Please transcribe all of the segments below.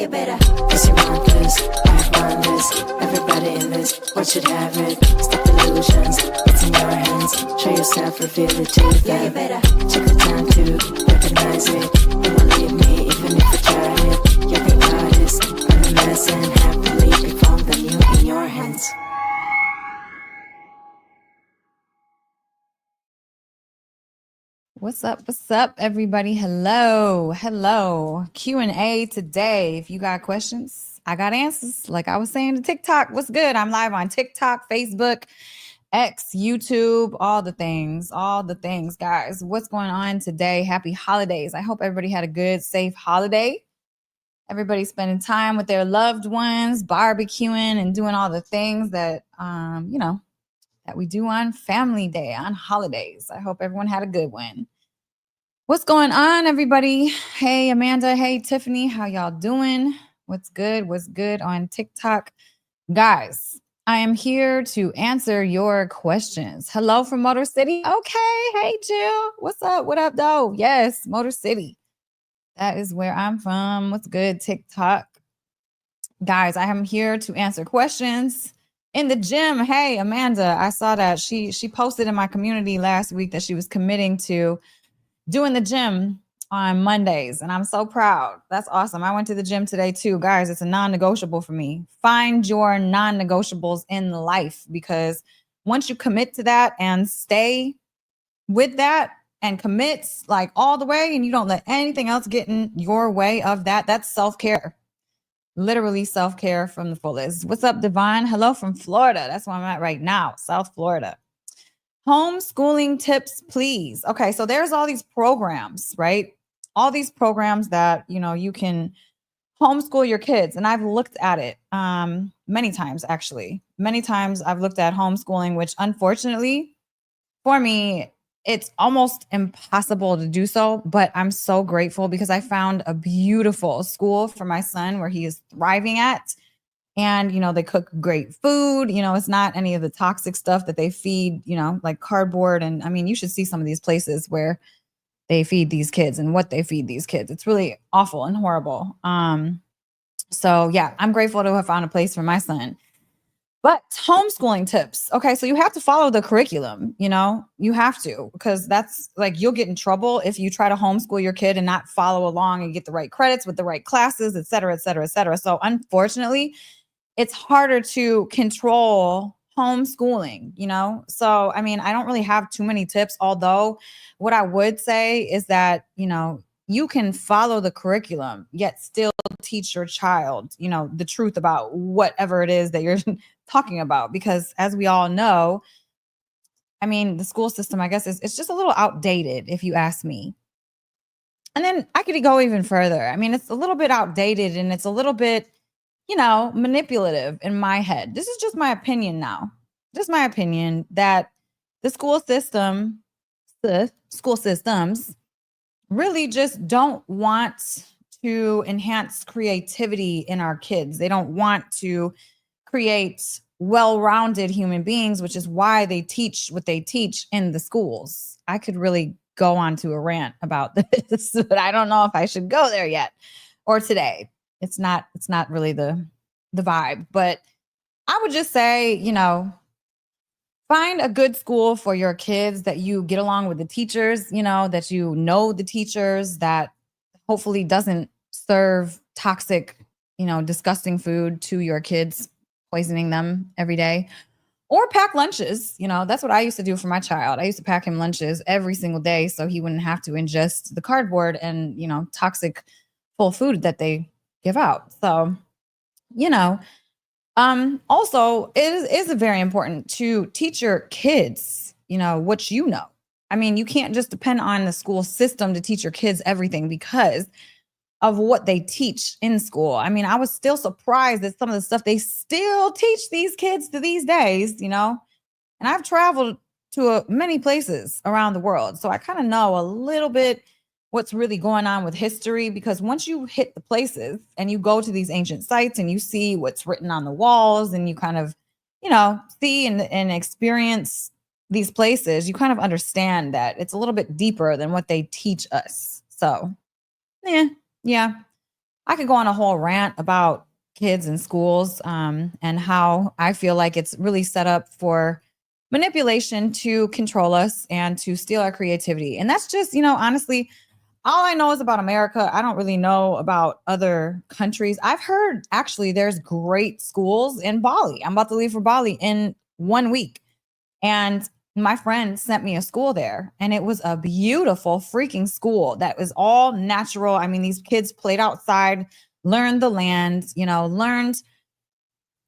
you better. Cause you want this, I want this. Everybody in this, what should have it? Stop illusions, it's in your hands. Show yourself, reveal it to them. Yeah, you better. Take the time to recognize it. You won't leave me even if you try it. You're the artist, I'm the mess, and happily be found the new in your hands. What's up, everybody? Hello. Q&A today. If you got questions, I got answers. Like I was saying to TikTok, what's good? I'm live on TikTok, Facebook, X, YouTube, all the things, guys. What's going on today? Happy holidays. I hope everybody had a good, safe holiday. Everybody's spending time with their loved ones, barbecuing and doing all the things that, that we do on Family Day, on holidays. I hope everyone had a good one. What's going on, everybody? Hey, Amanda. Hey, Tiffany. How y'all doing? What's good? What's good on TikTok? Guys, I am here to answer your questions. Hello from Motor City. Okay. Hey, Jill. What's up? What up, though? Yes, Motor City. That is where I'm from. What's good, TikTok? Guys, I am here to answer questions. In the gym, hey, Amanda, I saw that she posted in my community last week that she was committing to doing the gym on Mondays, and I'm so proud. That's awesome. I went to the gym today too. Guys, it's a non-negotiable for me. Find your non-negotiables in life, because once you commit to that and stay with that and commit like all the way, and you don't let anything else get in your way of that, that's self-care. Literally self-care from the fullest. What's up, Devon? Hello from Florida. That's where I'm at right now, South Florida. Homeschooling tips, please. Okay, so there's all these programs, right? All these programs that, you can homeschool your kids. And I've looked at it many times, actually. Many times I've looked at homeschooling, which unfortunately for me, it's almost impossible to do so, but I'm so grateful because I found a beautiful school for my son where he is thriving at. And, they cook great food. It's not any of the toxic stuff that they feed, like cardboard. And I mean, you should see some of these places where they feed these kids and what they feed these kids. It's really awful and horrible. So yeah, I'm grateful to have found a place for my son. But homeschooling tips. Okay, so you have to follow the curriculum, you have to, because that's like, you'll get in trouble if you try to homeschool your kid and not follow along and get the right credits with the right classes, et cetera, et cetera, et cetera. So unfortunately, it's harder to control homeschooling, So, I mean, I don't really have too many tips, although what I would say is that, you can follow the curriculum, yet still teach your child, the truth about whatever it is that you're talking about. Because as we all know, I mean, the school system, I guess, it's just a little outdated, if you ask me. And then I could go even further. I mean, it's a little bit outdated and it's a little bit, manipulative in my head. This is just my opinion now. Just my opinion that the school systems really just don't want to enhance creativity in our kids. They don't want to create well-rounded human beings, which is why they teach what they teach in the schools. I could really go on to a rant about this, but I don't know if I should go there yet or today. It's not really the vibe, but I would just say, find a good school for your kids that you get along with the teachers, that the teachers, that hopefully doesn't serve toxic, disgusting food to your kids, poisoning them every day, or pack lunches. That's what I used to do for my child. I used to pack him lunches every single day so he wouldn't have to ingest the cardboard and, toxic full food that they give out. So, also it is very important to teach your kids, what I mean, you can't just depend on the school system to teach your kids everything because of what they teach in school. I mean, I was still surprised at some of the stuff they still teach these kids to these days, and I've traveled to many places around the world. So I kind of know a little bit what's really going on with history, because once you hit the places and you go to these ancient sites and you see what's written on the walls and you kind of, see and experience these places, you kind of understand that it's a little bit deeper than what they teach us. So, yeah. I could go on a whole rant about kids in schools, and how I feel like it's really set up for manipulation to control us and to steal our creativity. And that's just, honestly, all I know is about America. I don't really know about other countries. I've heard actually there's great schools in Bali. I'm about to leave for Bali in 1 week. And my friend sent me a school there, and it was a beautiful freaking school that was all natural. I mean, these kids played outside, learned the land, learned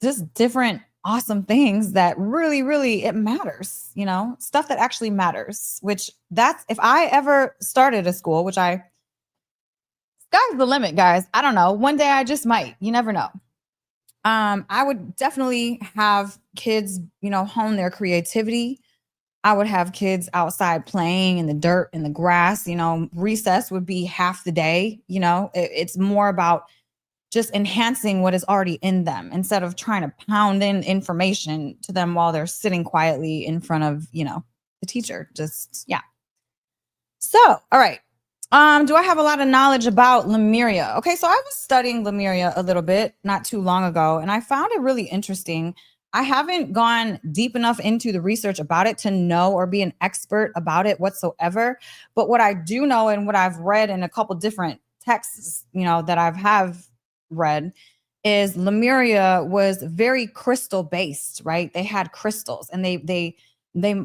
just different awesome things that really, really, it matters, stuff that actually matters, which that's, if I ever started a school, which sky's the limit, guys. I don't know. One day I just might, you never know. I would definitely have kids, hone their creativity. I would have kids outside playing in the dirt, in the grass. Recess would be half the day. It's more about just enhancing what is already in them instead of trying to pound in information to them while they're sitting quietly in front of, the teacher. Just, yeah. So, all right. Do I have a lot of knowledge about Lemuria? Okay, so I was studying Lemuria a little bit not too long ago, and I found it really interesting. I haven't gone deep enough into the research about it to know or be an expert about it whatsoever. But what I do know, and what I've read in a couple different texts, that have read, is Lemuria was very crystal based, right? They had crystals, and they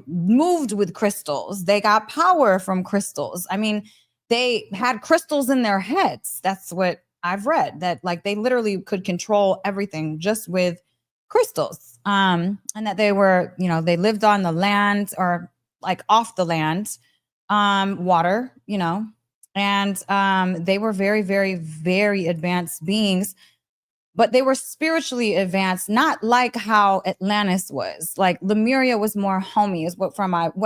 moved with crystals. They got power from crystals. I mean, they had crystals in their heads. That's what I've read, that like they literally could control everything just with crystals. And that they were, they lived on the land, or like off the land, water, and they were very, very, very advanced beings, but they were spiritually advanced, not like how Atlantis was. Like Lemuria was more homey, is what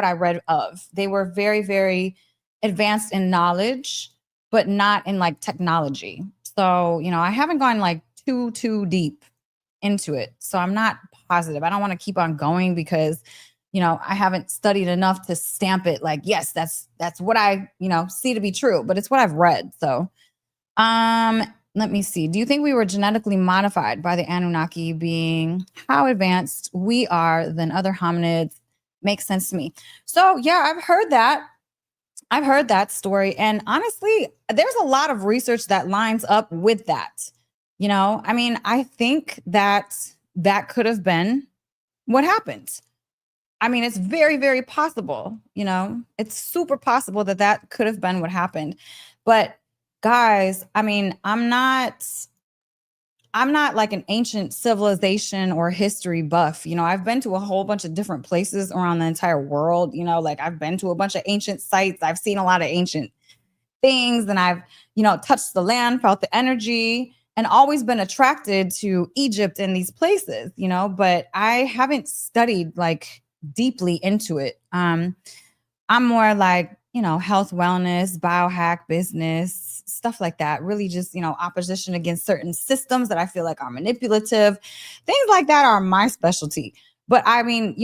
I read of. They were very, very advanced in knowledge, but not in like technology. So, I haven't gone like too deep into it. So I'm not positive. I don't want to keep on going because, I haven't studied enough to stamp it like, yes, that's what I, see to be true, but it's what I've read. So, let me see. Do you think we were genetically modified by the Anunnaki being how advanced we are than other hominids? Makes sense to me. So yeah, I've heard that story. And honestly, there's a lot of research that lines up with that. I mean, I think that could have been what happened. I mean, it's very, very possible, it's super possible that could have been what happened. But guys, I mean, I'm not like an ancient civilization or history buff. I've been to a whole bunch of different places around the entire world. Like I've been to a bunch of ancient sites. I've seen a lot of ancient things, and I've, touched the land, felt the energy, and always been attracted to Egypt and these places, but I haven't studied like deeply into it. I'm more like, health, wellness, biohack, business, stuff like that. Really just, opposition against certain systems that I feel like are manipulative. Things like that are my specialty. But I mean,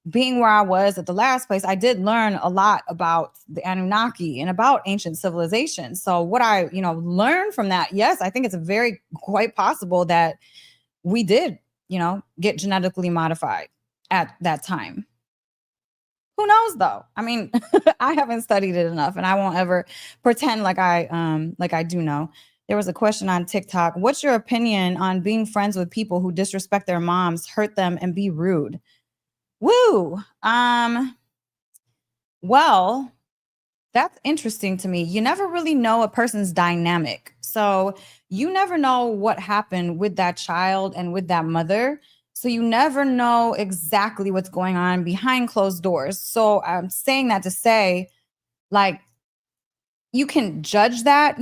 being where I was at the last place, I did learn a lot about the Anunnaki and about ancient civilizations. So what I, learned from that, yes, I think it's quite possible that we did, get genetically modified at that time. Who knows though? I mean, I haven't studied it enough, and I won't ever pretend like I do know. There was a question on TikTok. What's your opinion on being friends with people who disrespect their moms, hurt them, and be rude? Woo. Well, that's interesting to me. You never really know a person's dynamic. So you never know what happened with that child and with that mother. So you never know exactly what's going on behind closed doors. So I'm saying that to say, like, you can judge that,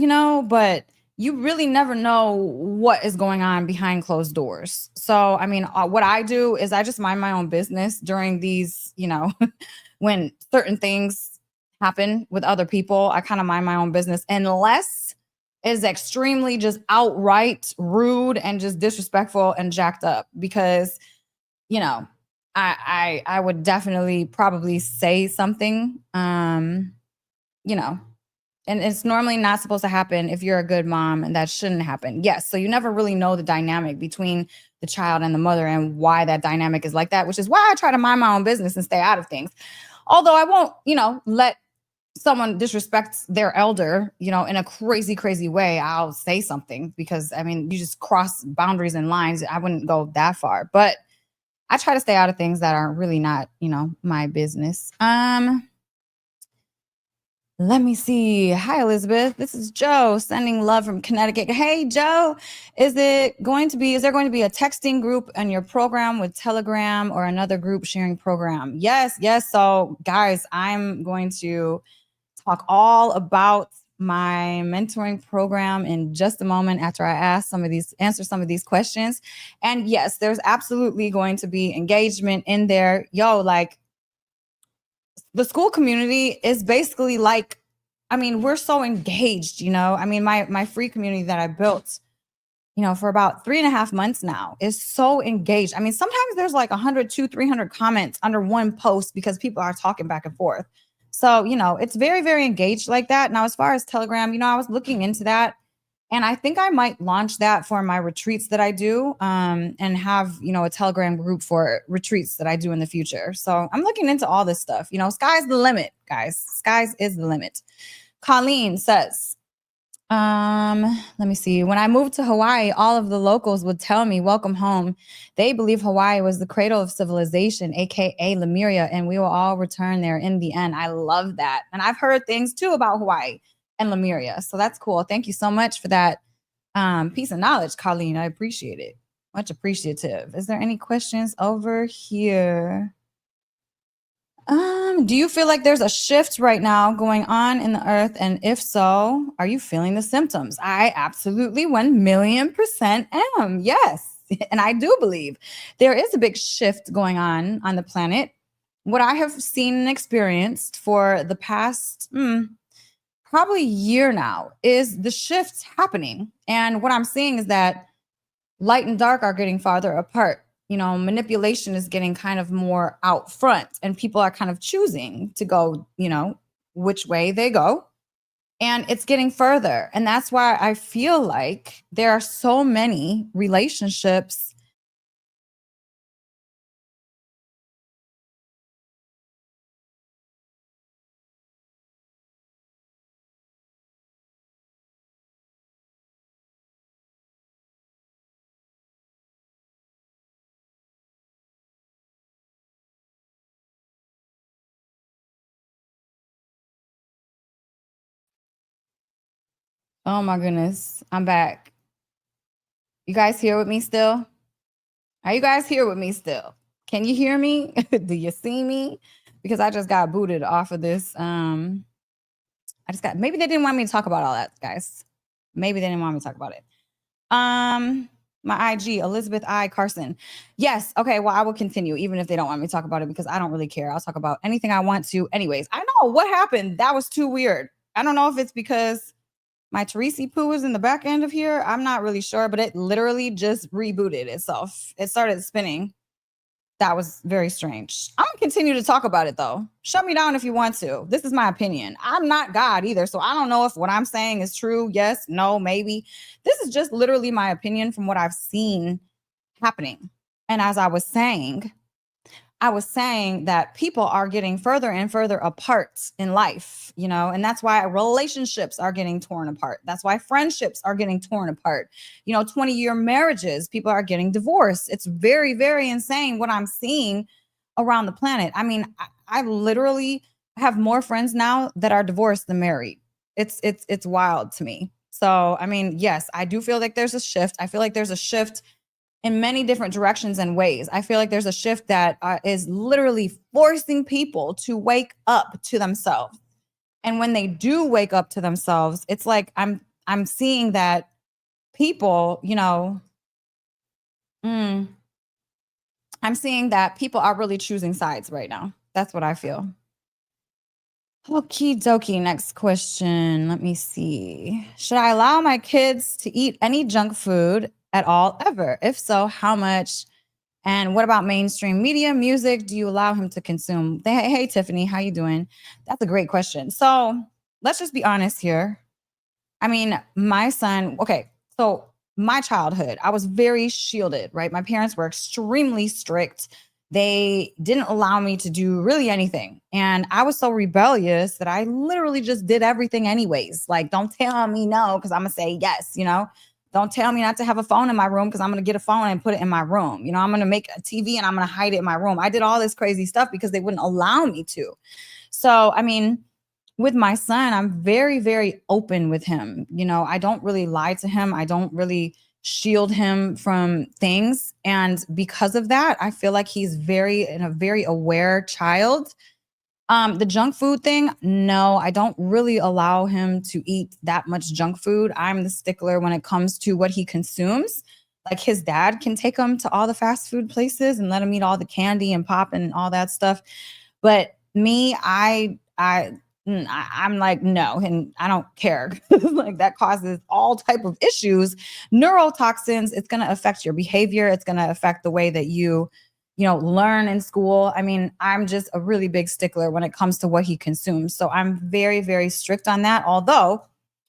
but you really never know what is going on behind closed doors. So, I mean, what I do is I just mind my own business during these, when certain things happen with other people. I kind of mind my own business unless is extremely just outright rude and just disrespectful and jacked up, because, I would definitely probably say something, And it's normally not supposed to happen if you're a good mom, and that shouldn't happen. Yes. So you never really know the dynamic between the child and the mother and why that dynamic is like that, which is why I try to mind my own business and stay out of things. Although I won't, let someone disrespects their elder, in a crazy, crazy way, I'll say something because you just cross boundaries and lines. I wouldn't go that far, but I try to stay out of things that are really not, my business. Let me see. Hi, Elisabeth. This is Joe sending love from Connecticut. Hey, Joe, is there going to be a texting group in your program with Telegram or another group sharing program? Yes. So guys, I'm going to talk all about my mentoring program in just a moment after I answer some of these questions. And yes, there's absolutely going to be engagement in there. The school community is basically we're so engaged, my free community that I built, for about 3.5 months now is so engaged. Sometimes there's 100, 200, 300 comments under one post because people are talking back and forth. So, it's very, very engaged like that. Now, as far as Telegram, I was looking into that, and I think I might launch that for my retreats that I do, and have, a Telegram group for retreats that I do in the future. So I'm looking into all this stuff. Sky's the limit, guys. Sky's is the limit. Colleen says, let me see. When I moved to Hawaii, all of the locals would tell me, welcome home. They believe Hawaii was the cradle of civilization, aka Lemuria, and we will all return there in the end. I love that. And I've heard things too about Hawaii and Lemuria. So that's cool. Thank you so much for that piece of knowledge, Colleen. I appreciate it. Much appreciative. Is there any questions over here? Do you feel like there's a shift right now going on in the earth? And if so, are you feeling the symptoms? I absolutely 1,000,000% am. Yes. And I do believe there is a big shift going on the planet. What I have seen and experienced for the past probably year now is the shifts happening. And what I'm seeing is that light and dark are getting farther apart. Manipulation is getting kind of more out front, and people are kind of choosing to go, which way they go. And it's getting further. And that's why I feel like there are so many relationships. Oh my goodness. I'm back. You guys here with me still? Are you guys here with me still? Can you hear me? Do you see me? Because I just got booted off of this. Maybe they didn't want me to talk about all that, guys. Maybe they didn't want me to talk about it. My IG, Elisabeth I. Carson. Yes. Okay. Well, I will continue, even if they don't want me to talk about it, because I don't really care. I'll talk about anything I want to. Anyways, I know what happened. That was too weird. I don't know if it's because my Teresi poo is in the back end of here. I'm not really sure, but it literally just rebooted itself. It started spinning. That was very strange. I'm gonna continue to talk about it though. Shut me down if you want to. This is my opinion. I'm not God either, so I don't know if what I'm saying is true. Yes, no, maybe. This is just literally my opinion from what I've seen happening. And as I was saying that people are getting further and further apart in life, and that's why relationships are getting torn apart. That's why friendships are getting torn apart. 20-year marriages, people are getting divorced. It's very, very insane what I'm seeing around the planet. I literally have more friends now that are divorced than married. It's wild to me. So, yes, I do feel like there's a shift. I feel like there's a shift in many different directions and ways. I feel like there's a shift that is literally forcing people to wake up to themselves. And when they do wake up to themselves, it's like I'm seeing that people, I'm seeing that people are really choosing sides right now. That's what I feel. Okie dokie. Next question. Let me see. Should I allow my kids to eat any junk food at all ever? If so, how much? And what about mainstream media, music? Do you allow him to consume? Hey, Tiffany, how you doing? That's a great question. So let's just be honest here. I mean, my son, okay, so my childhood, I was very shielded, right? My parents were extremely strict. They didn't allow me to do really anything. And I was so rebellious that I literally just did everything anyways. Like, don't tell me no, because I'm going to say yes, you know? Don't tell me not to have a phone in my room because I'm going to get a phone and put it in my room. You know, I'm going to make a TV and I'm going to hide it in my room. I did all this crazy stuff because they wouldn't allow me to. So, I mean, with my son, I'm very, very open with him. You know, I don't really lie to him. I don't really shield him from things. And because of that, I feel like he's a very aware child. The junk food thing, no, I don't really allow him to eat that much junk food. I'm the stickler when it comes to what he consumes. Like his dad can take him to all the fast food places and let him eat all the candy and pop and all that stuff. But me, I'm like, no, and I don't care. Like that causes all type of issues, neurotoxins. It's going to affect your behavior. It's going to affect the way that you know, learn in school. I mean, I'm just a really big stickler when it comes to what he consumes. So I'm very, very strict on that. Although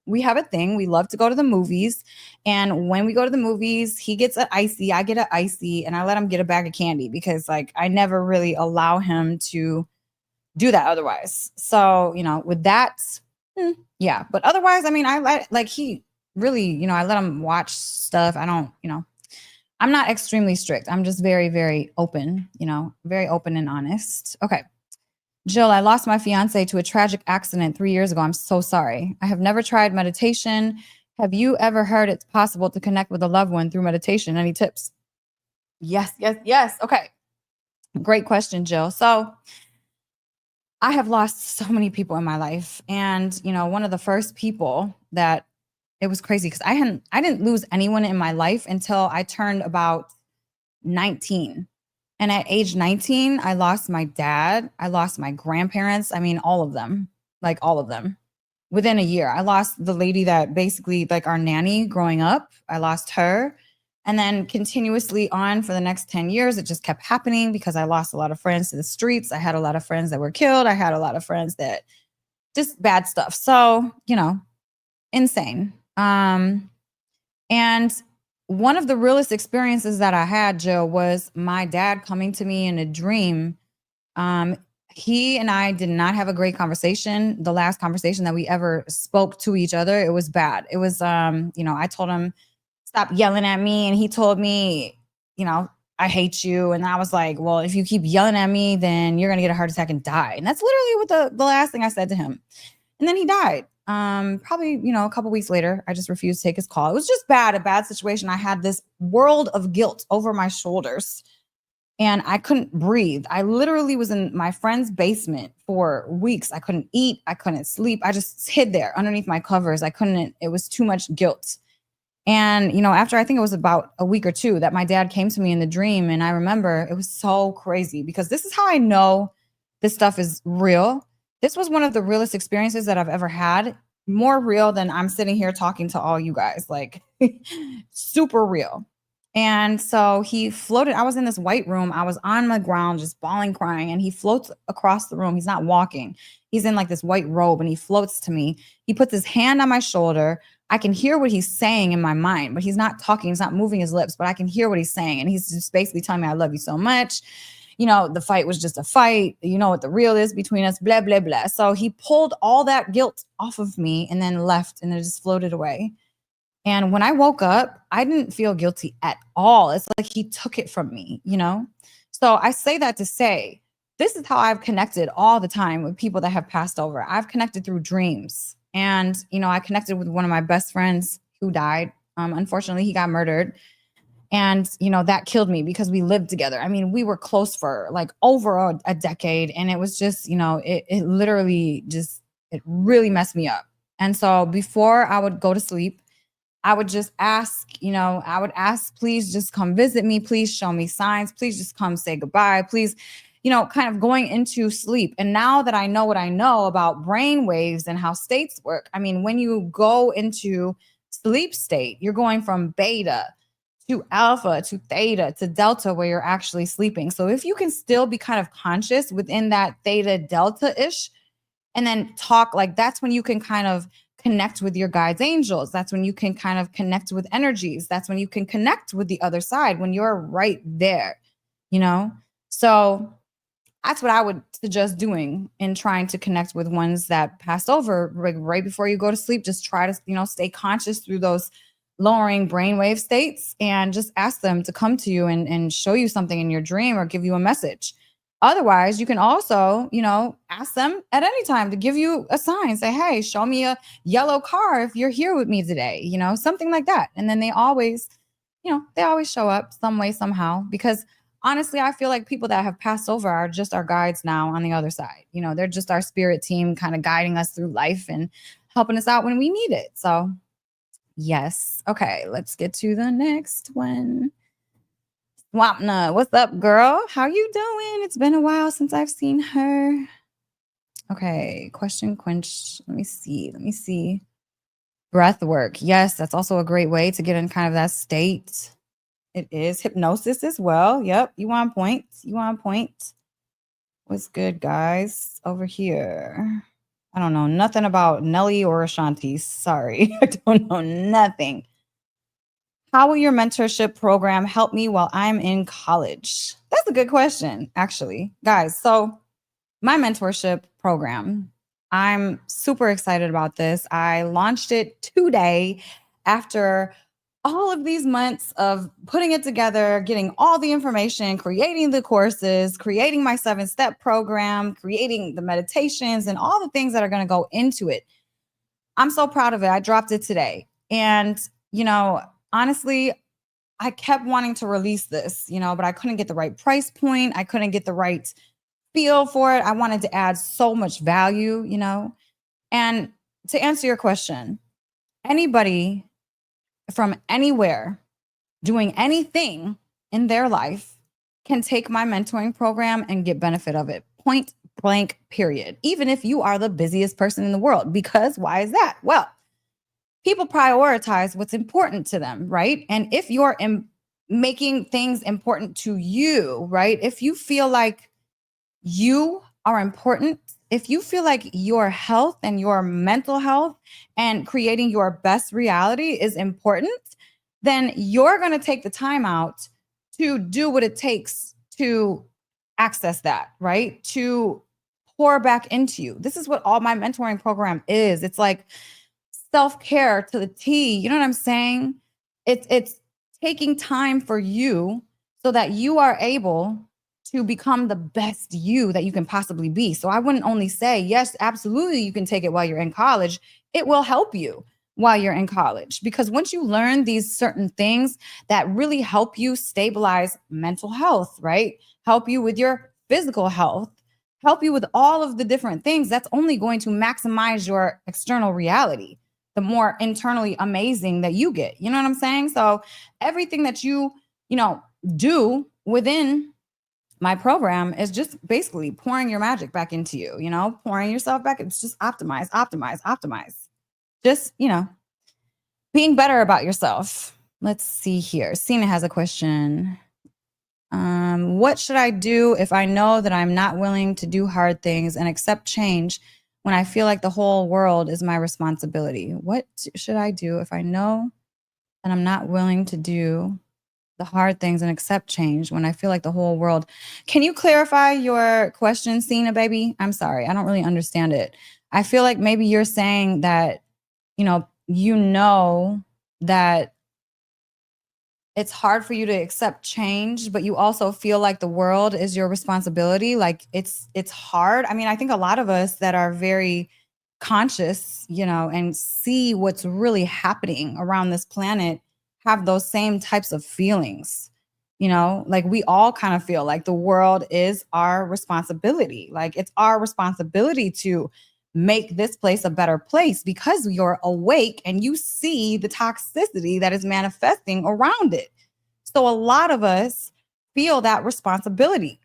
we have a thing, we love to go to the movies. And when we go to the movies, he gets an icy, I get an icy, and I let him get a bag of candy because like I never really allow him to do that otherwise. So, you know, with that, yeah. But otherwise, I mean, I like he really, you know, I let him watch stuff. I don't, you know, I'm not extremely strict. I'm just very, very open, you know, very open and honest. Okay. Jill, I lost my fiance to a tragic accident 3 years ago. I'm so sorry. I have never tried meditation. Have you ever heard it's possible to connect with a loved one through meditation? Any tips? Yes, yes, yes. Okay. Great question, Jill. So I have lost so many people in my life. And, you know, one of the first people that it was crazy because I didn't lose anyone in my life until I turned about 19. And at age 19, I lost my dad. I lost my grandparents. I mean, all of them, like all of them within a year. I lost the lady that basically like our nanny growing up. I lost her. And then continuously on for the next 10 years, it just kept happening because I lost a lot of friends to the streets. I had a lot of friends that were killed. I had a lot of friends that just bad stuff. So, you know, insane. And one of the realest experiences that I had, Joe, was my dad coming to me in a dream. He and I did not have a great conversation. The last conversation that we ever spoke to each other, it was bad. It was, you know, I told him, stop yelling at me. And he told me, you know, I hate you. And I was like, well, if you keep yelling at me, then you're going to get a heart attack and die. And that's literally what the last thing I said to him. And then he died. Probably, you know, a couple weeks later, I just refused to take his call. It was just bad, a bad situation. I had this world of guilt over my shoulders and I couldn't breathe. I literally was in my friend's basement for weeks. I couldn't eat. I couldn't sleep. I just hid there underneath my covers. It was too much guilt. And, you know, after I think it was about a week or two that my dad came to me in the dream. And I remember it was so crazy because this is how I know this stuff is real. This was one of the realest experiences that I've ever had. More real than I'm sitting here talking to all you guys, like super real. And so he floated. I was in this white room. I was on the ground, just bawling, crying. And he floats across the room. He's not walking. He's in like this white robe and he floats to me. He puts his hand on my shoulder. I can hear what he's saying in my mind, but he's not talking. He's not moving his lips, but I can hear what he's saying. And he's just basically telling me, I love you so much. You know, the fight was just a fight. You know what the real is between us, blah, blah, blah. So he pulled all that guilt off of me and then left and it just floated away. And when I woke up, I didn't feel guilty at all. It's like he took it from me, you know? So I say that to say, this is how I've connected all the time with people that have passed over. I've connected through dreams. And, you know, I connected with one of my best friends who died. Unfortunately, he got murdered. And, you know, that killed me because we lived together. I mean, we were close for like over a decade. And it was just, you know, it literally just, it really messed me up. And so before I would go to sleep, I would just ask, you know, please just come visit me. Please show me signs. Please just come say goodbye. Please, you know, kind of going into sleep. And now that I know what I know about brain waves and how states work, I mean, when you go into sleep state, you're going from beta to alpha to theta to delta where you're actually sleeping. So if you can still be kind of conscious within that theta delta-ish, and then talk. Like, that's when you can kind of connect with your guides, angels. That's when you can kind of connect with energies. That's when you can connect with the other side, when you're right there, you know? So that's what I would suggest doing in trying to connect with ones that passed over right before you go to sleep. Just try to, stay conscious through those lowering brainwave states, and just ask them to come to you and show you something in your dream or give you a message. Otherwise, you can also, ask them at any time to give you a sign. Say, hey, show me a yellow car if you're here with me today, something like that. And then they always show up some way, somehow, because honestly, I feel like people that have passed over are just our guides now on the other side. They're just our spirit team, kind of guiding us through life and helping us out when we need it. So yes. Okay, let's get to the next one. Swapna, what's up, girl? How you doing? It's been a while since I've seen her. Okay, question quench. Let me see. Breath work. Yes, that's also a great way to get in kind of that state. It is hypnosis as well. Yep, you on point. What's good, guys? Over here. I don't know nothing about Nelly or Ashanti. Sorry, I don't know nothing. How will your mentorship program help me while I'm in college? That's a good question, actually. Guys, so my mentorship program, I'm super excited about this. I launched it today after all of these months of putting it together, getting all the information, creating the courses, creating my 7-step program, creating the meditations, and all the things that are going to go into it. I'm so proud of it. I dropped it today. And, honestly, I kept wanting to release this, but I couldn't get the right price point. I couldn't get the right feel for it. I wanted to add so much value, And to answer your question, anybody from anywhere doing anything in their life can take my mentoring program and get benefit of it. Point blank, period. Even if you are the busiest person in the world. Because why is that? Well, people prioritize what's important to them, right? And if you're making things important to you, right? If you feel like you are important, if you feel like your health and your mental health and creating your best reality is important, then you're going to take the time out to do what it takes to access that, right? To pour back into you. This is what all my mentoring program is. It's like self-care to the T. You know what I'm saying? It's taking time for you so that you are able to become the best you that you can possibly be. So I wouldn't only say, yes, absolutely, you can take it while you're in college. It will help you while you're in college, because once you learn these certain things that really help you stabilize mental health, right? Help you with your physical health, help you with all of the different things, that's only going to maximize your external reality, the more internally amazing that you get. You know what I'm saying? So everything that you do within my program is just basically pouring your magic back into you, pouring yourself back. It's just optimize. Just, being better about yourself. Let's see here. Sina has a question. What should I do if I know that I'm not willing to do hard things and accept change when I feel like the whole world is my responsibility? What should I do if I know that I'm not willing to do the hard things and accept change when I feel like the whole world? Can you clarify your question, Sina, baby? I'm sorry. I don't really understand it. I feel like maybe you're saying that, that it's hard for you to accept change, but you also feel like the world is your responsibility. Like it's hard. I mean, I think a lot of us that are very conscious, and see what's really happening around this planet have those same types of feelings. Like we all kind of feel like the world is our responsibility. Like it's our responsibility to make this place a better place because you're awake and you see the toxicity that is manifesting around it. So a lot of us feel that responsibility.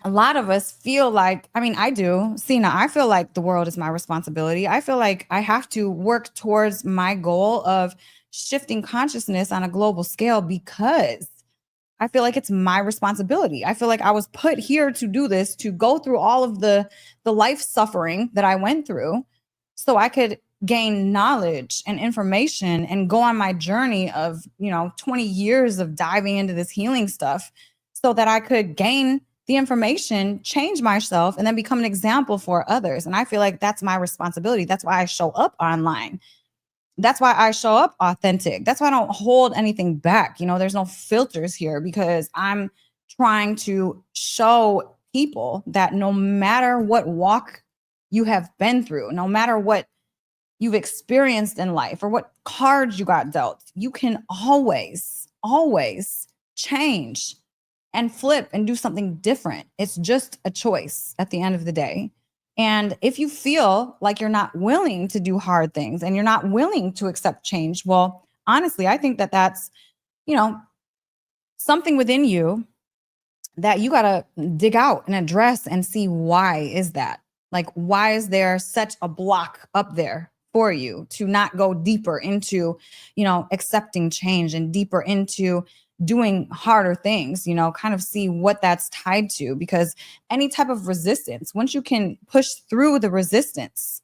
A lot of us feel like, I do, Sina, I feel like the world is my responsibility. I feel like I have to work towards my goal of shifting consciousness on a global scale because I feel like it's my responsibility. I feel like I was put here to do this, to go through all of the life suffering that I went through so I could gain knowledge and information and go on my journey of, 20 years of diving into this healing stuff so that I could gain the information, change myself, and then become an example for others. And I feel like that's my responsibility. That's why I show up online. That's why I show up authentic. That's why I don't hold anything back. There's no filters here because I'm trying to show people that no matter what walk you have been through, no matter what you've experienced in life or what cards you got dealt, you can always, always change and flip and do something different. It's just a choice at the end of the day. And if you feel like you're not willing to do hard things and you're not willing to accept change, well, honestly, I think that that's, something within you that you got to dig out and address and see why is that? Like, why is there such a block up there for you to not go deeper into, accepting change and deeper into doing harder things, kind of see what that's tied to, because any type of resistance, once you can push through the resistance,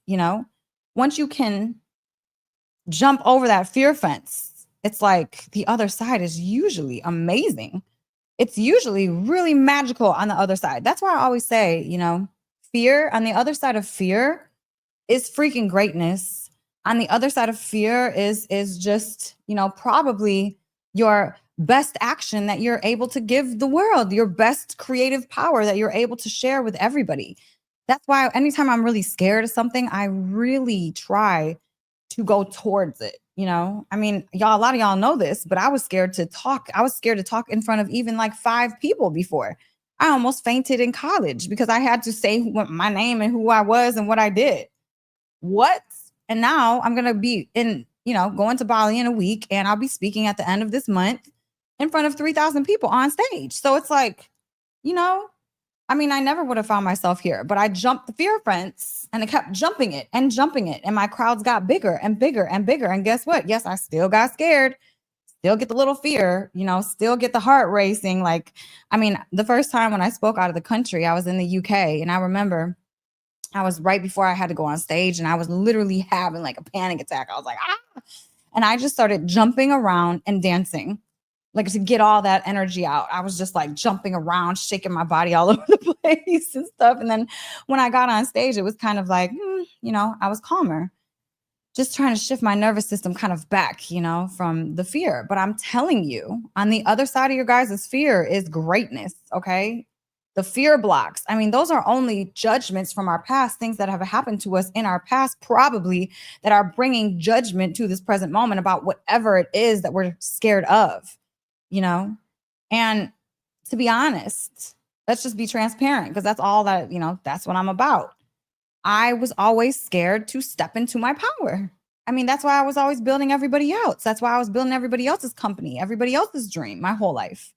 once you can jump over that fear fence, it's like the other side is usually amazing. It's usually really magical on the other side. That's why I always say, fear, on the other side of fear is freaking greatness. On the other side of fear is just, probably your best action that you're able to give the world, your best creative power that you're able to share with everybody. That's why anytime I'm really scared of something, I really try to go towards it. I mean, y'all, a lot of y'all know this, but I was scared to talk. I was scared to talk in front of even like 5 people before. I almost fainted in college because I had to say my name and who I was and what I did. What? And now I'm going to be going to Bali in a week, and I'll be speaking at the end of this month in front of 3,000 people on stage. So it's like, I mean, I never would have found myself here, but I jumped the fear fence and I kept jumping it. And my crowds got bigger and bigger and bigger. And guess what? Yes, I still got scared, still get the little fear, still get the heart racing. Like, I mean, the first time when I spoke out of the country, I was in the UK, and I remember I was right before I had to go on stage, and I was literally having like a panic attack. I was like, ah, and I just started jumping around and dancing, like to get all that energy out. I was just like jumping around, shaking my body all over the place and stuff. And then when I got on stage, it was kind of like, I was calmer, just trying to shift my nervous system kind of back, from the fear. But I'm telling you, on the other side of your guys' fear is greatness. Okay. The fear blocks, I mean, those are only judgments from our past, things that have happened to us in our past, probably, that are bringing judgment to this present moment about whatever it is that we're scared of, And to be honest, let's just be transparent, because that's all that, that's what I'm about. I was always scared to step into my power. I mean, that's why I was always building everybody else. That's why I was building everybody else's company, everybody else's dream, my whole life.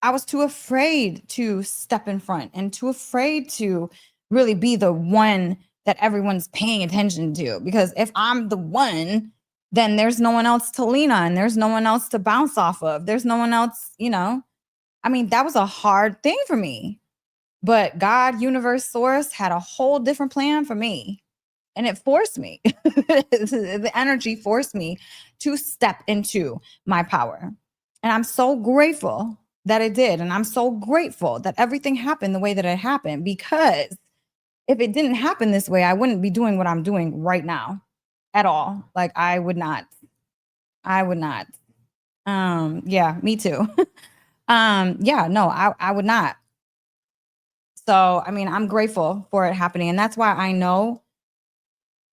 I was too afraid to step in front and too afraid to really be the one that everyone's paying attention to. Because if I'm the one, then there's no one else to lean on. There's no one else to bounce off of. There's no one else, I mean, that was a hard thing for me. But God, universe, source had a whole different plan for me. And it forced me, the energy forced me to step into my power. And I'm so grateful that it did. And I'm so grateful that everything happened the way that it happened, because if it didn't happen this way, I wouldn't be doing what I'm doing right now at all. Like, I would not. Yeah, me too. I would not. So, I mean, I'm grateful for it happening. And that's why I know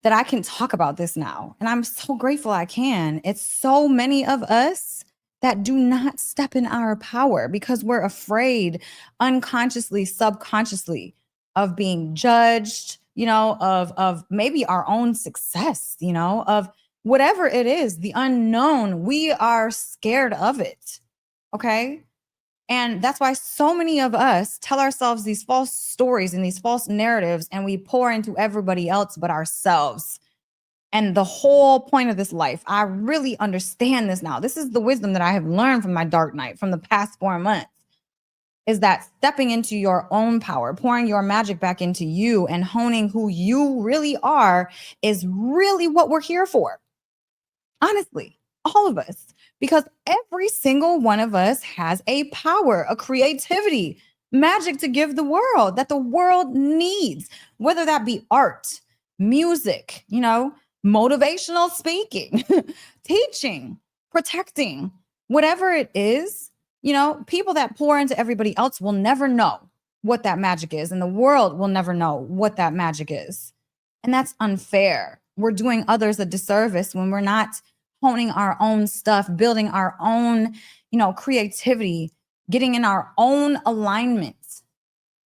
that I can talk about this now. And I'm so grateful I can. It's so many of us that do not step in our power because we're afraid, unconsciously, subconsciously, of being judged, of maybe our own success, of whatever it is, the unknown. We are scared of it. Okay. And that's why so many of us tell ourselves these false stories and these false narratives, and we pour into everybody else but ourselves. And the whole point of this life, I really understand this now. This is the wisdom that I have learned from my dark night from the past 4 months, is that stepping into your own power, pouring your magic back into you and honing who you really are is really what we're here for. Honestly, all of us, because every single one of us has a power, a creativity, magic to give the world that the world needs, whether that be art, music, motivational speaking, teaching, protecting, whatever it is. People that pour into everybody else will never know what that magic is, and the world will never know what that magic is. And that's unfair. We're doing others a disservice when we're not honing our own stuff, building our own, creativity, getting in our own alignment.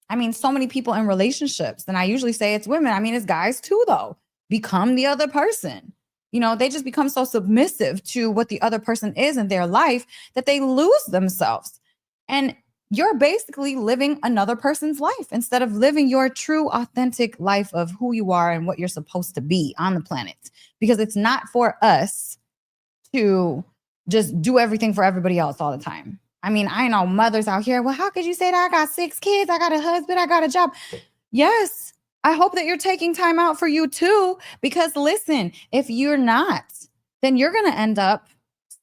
I mean, so many people in relationships, and I usually say it's women. I mean, it's guys too, though, become the other person. They just become so submissive to what the other person is in their life that they lose themselves. And you're basically living another person's life instead of living your true, authentic life of who you are and what you're supposed to be on the planet. Because it's not for us to just do everything for everybody else all the time. I mean, I know mothers out here, well, how could you say that? I got 6 kids, I got a husband, I got a job. Yes, I hope that you're taking time out for you too, because listen, if you're not, then you're going to end up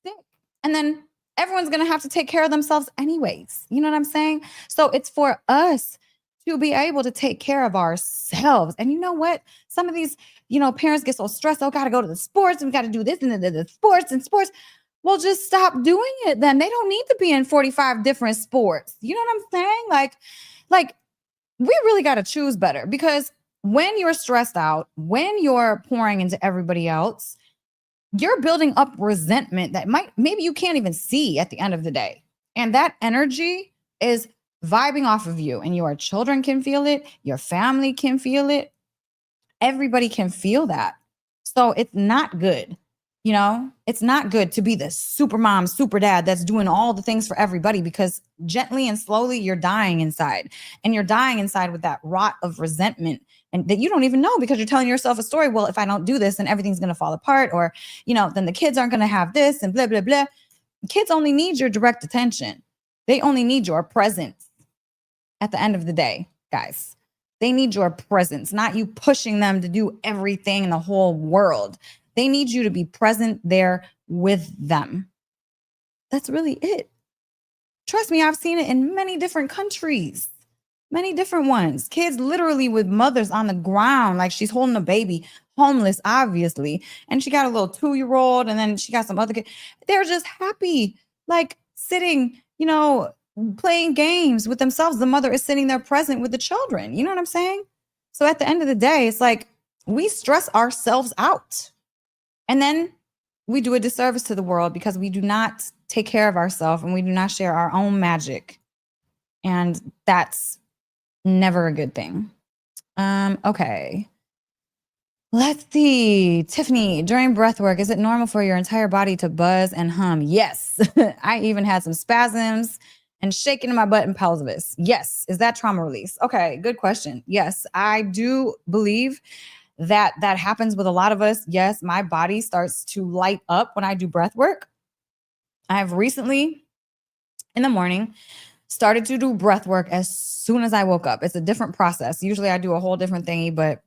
sick. And then everyone's going to have to take care of themselves anyways. You know what I'm saying? So it's for us to be able to take care of ourselves. And you know what? Some of these, parents get so stressed. Oh, got to go to the sports and we got to do this and the sports. Well, just stop doing it then. They don't need to be in 45 different sports. You know what I'm saying? Like we really got to choose better, because when you're stressed out, when you're pouring into everybody else, you're building up resentment that maybe you can't even see at the end of the day. And that energy is vibing off of you, and your children can feel it. Your family can feel it. Everybody can feel that. So it's not good. It's not good to be the super mom, super dad that's doing all the things for everybody, because gently and slowly you're dying inside, and you're dying inside with that rot of resentment, and that you don't even know, because you're telling yourself a story. Well, if I don't do this, then everything's going to fall apart, or, then the kids aren't going to have this and blah, blah, blah. Kids only need your direct attention. They only need your presence at the end of the day, guys. They need your presence, not you pushing them to do everything in the whole world. They need you to be present there with them. That's really it. Trust me, I've seen it in many different countries, many different ones. Kids literally with mothers on the ground, like she's holding a baby, homeless, obviously. And she got a little 2-year-old, and then she got some other kid. They're just happy, like sitting, playing games with themselves. The mother is sitting there present with the children. You know what I'm saying? So at the end of the day, it's like we stress ourselves out. And then we do a disservice to the world because we do not take care of ourselves, and we do not share our own magic. And that's never a good thing. Okay. Let's see. Tiffany, during breath work, is it normal for your entire body to buzz and hum? Yes. I even had some spasms and shaking in my butt and pelvis. Yes. Is that trauma release? Okay. Good question. Yes. I do believe that happens with a lot of us. Yes, my body starts to light up when I do breath work. I have recently, in the morning, started to do breath work as soon as I woke up. It's a different process. Usually I do a whole different thingy, but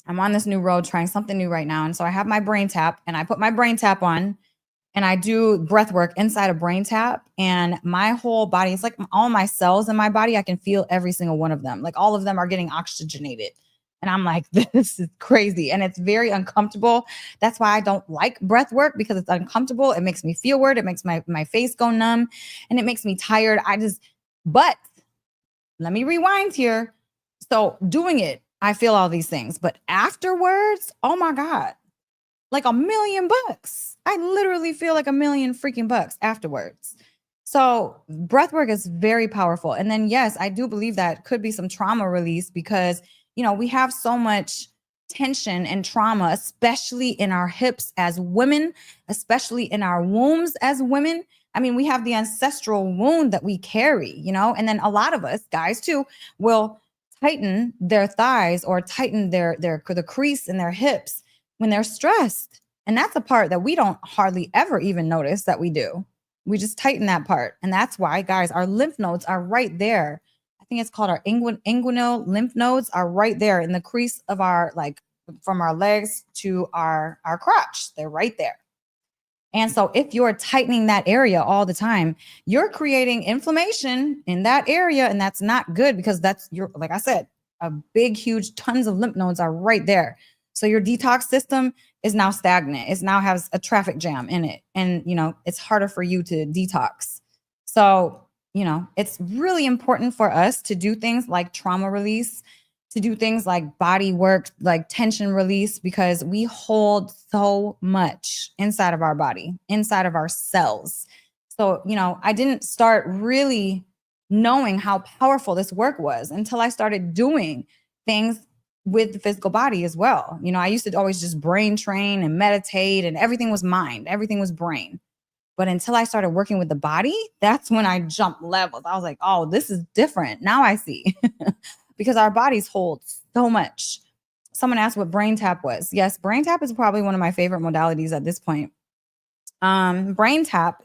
I'm on this new road trying something new right now. And so I have my brain tap, and I put my brain tap on, and I do breath work inside a brain tap, and my whole body, it's like all my cells in my body, I can feel every single one of them. Like all of them are getting oxygenated. And I'm like, this is crazy. And it's very uncomfortable. That's why I don't like breath work, because it's uncomfortable. It makes me feel weird. It makes my face go numb, and it makes me tired. But let me rewind here. So doing it, I feel all these things. But afterwards, oh my God, like $1,000,000. I literally feel like $1,000,000 freaking bucks afterwards. So breath work is very powerful. And then, yes, I do believe that could be some trauma release, because we have so much tension and trauma, especially in our hips as women, especially in our wombs as women. I mean, we have the ancestral wound that we carry, and then a lot of us, guys too, will tighten their thighs or tighten the crease in their hips when they're stressed. And that's a part that we don't hardly ever even notice that we do. We just tighten that part. And that's why, guys, our lymph nodes are right there. I think it's called our inguinal lymph nodes are right there in the crease of our, like, from our legs to our crotch. They're right there. And so if you're tightening that area all the time, you're creating inflammation in that area. And that's not good, because that's your, like I said, a big, huge tons of lymph nodes are right there. So your detox system is now stagnant. It now has a traffic jam in it. And, it's harder for you to detox. So, it's really important for us to do things like trauma release, to do things like body work, like tension release, because we hold so much inside of our body, inside of our cells. So, I didn't start really knowing how powerful this work was until I started doing things with the physical body as well. I used to always just brain train and meditate, and everything was mind, everything was brain. But until I started working with the body, that's when I jumped levels. I was like, oh, this is different. Now I see. Because our bodies hold so much. Someone asked what brain tap was. Yes, brain tap is probably one of my favorite modalities at this point. Brain tap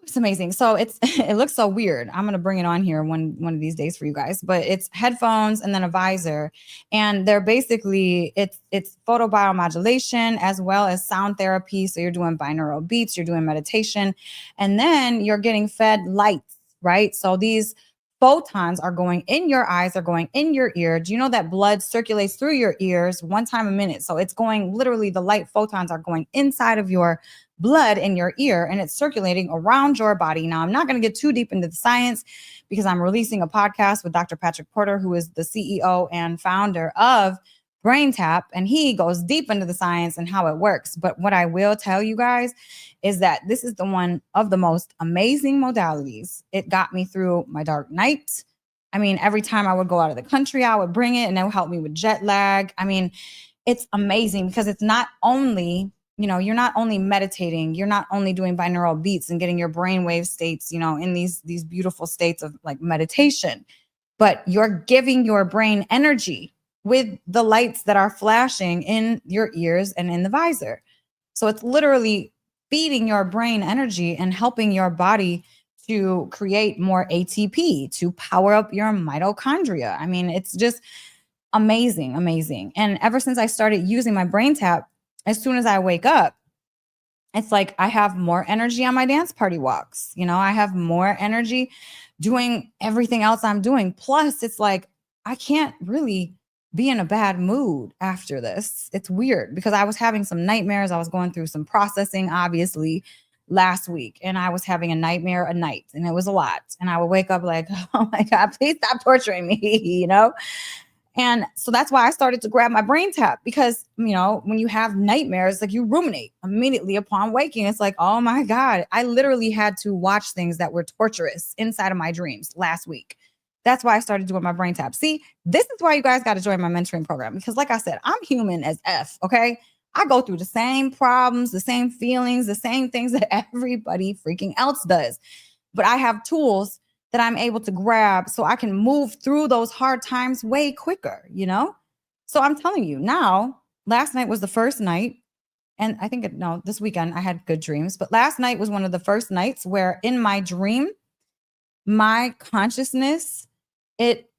it's amazing. So it looks so weird. I'm gonna bring it on here one of these days for you guys. But it's headphones and then a visor, and they're basically it's photobiomodulation as well as sound therapy. So you're doing binaural beats, you're doing meditation, and then you're getting fed lights, right? So these photons are going in your eyes, are going in your ear. Do you know that blood circulates through your ears one time a minute? So it's going, literally, the light photons are going inside of your blood in your ear, and it's circulating around your body. Now, I'm not going to get too deep into the science, because I'm releasing a podcast with Dr. Patrick Porter, who is the CEO and founder of Brain Tap, and he goes deep into the science and how it works. But what I will tell you guys is that this is the one of the most amazing modalities. It got me through my dark night. I mean, every time I would go out of the country, I would bring it, and it would help me with jet lag. I mean, it's amazing, because it's not only, you're not only meditating, you're not only doing binaural beats and getting your brainwave states, in these beautiful states of like meditation, but you're giving your brain energy with the lights that are flashing in your ears and in the visor. So it's literally feeding your brain energy and helping your body to create more ATP, to power up your mitochondria. I mean, it's just amazing, amazing. And ever since I started using my brain tap, as soon as I wake up, it's like I have more energy on my dance party walks. I have more energy doing everything else I'm doing. Plus, it's like I can't really be in a bad mood after this. It's weird, because I was having some nightmares. I was going through some processing, obviously, last week, and I was having a nightmare a night, and it was a lot. And I would wake up like, oh my God, please stop torturing me, And so that's why I started to grab my brain tap, because, when you have nightmares, like, you ruminate immediately upon waking. It's like, oh my God, I literally had to watch things that were torturous inside of my dreams last week. That's why I started doing my brain tap. See, this is why you guys got to join my mentoring program, because like I said, I'm human as F, okay? I go through the same problems, the same feelings, the same things that everybody freaking else does. But I have tools that I'm able to grab so I can move through those hard times way quicker, So I'm telling you now, last night was the first night. And I think, this weekend I had good dreams, but last night was one of the first nights where in my dream, my consciousness, it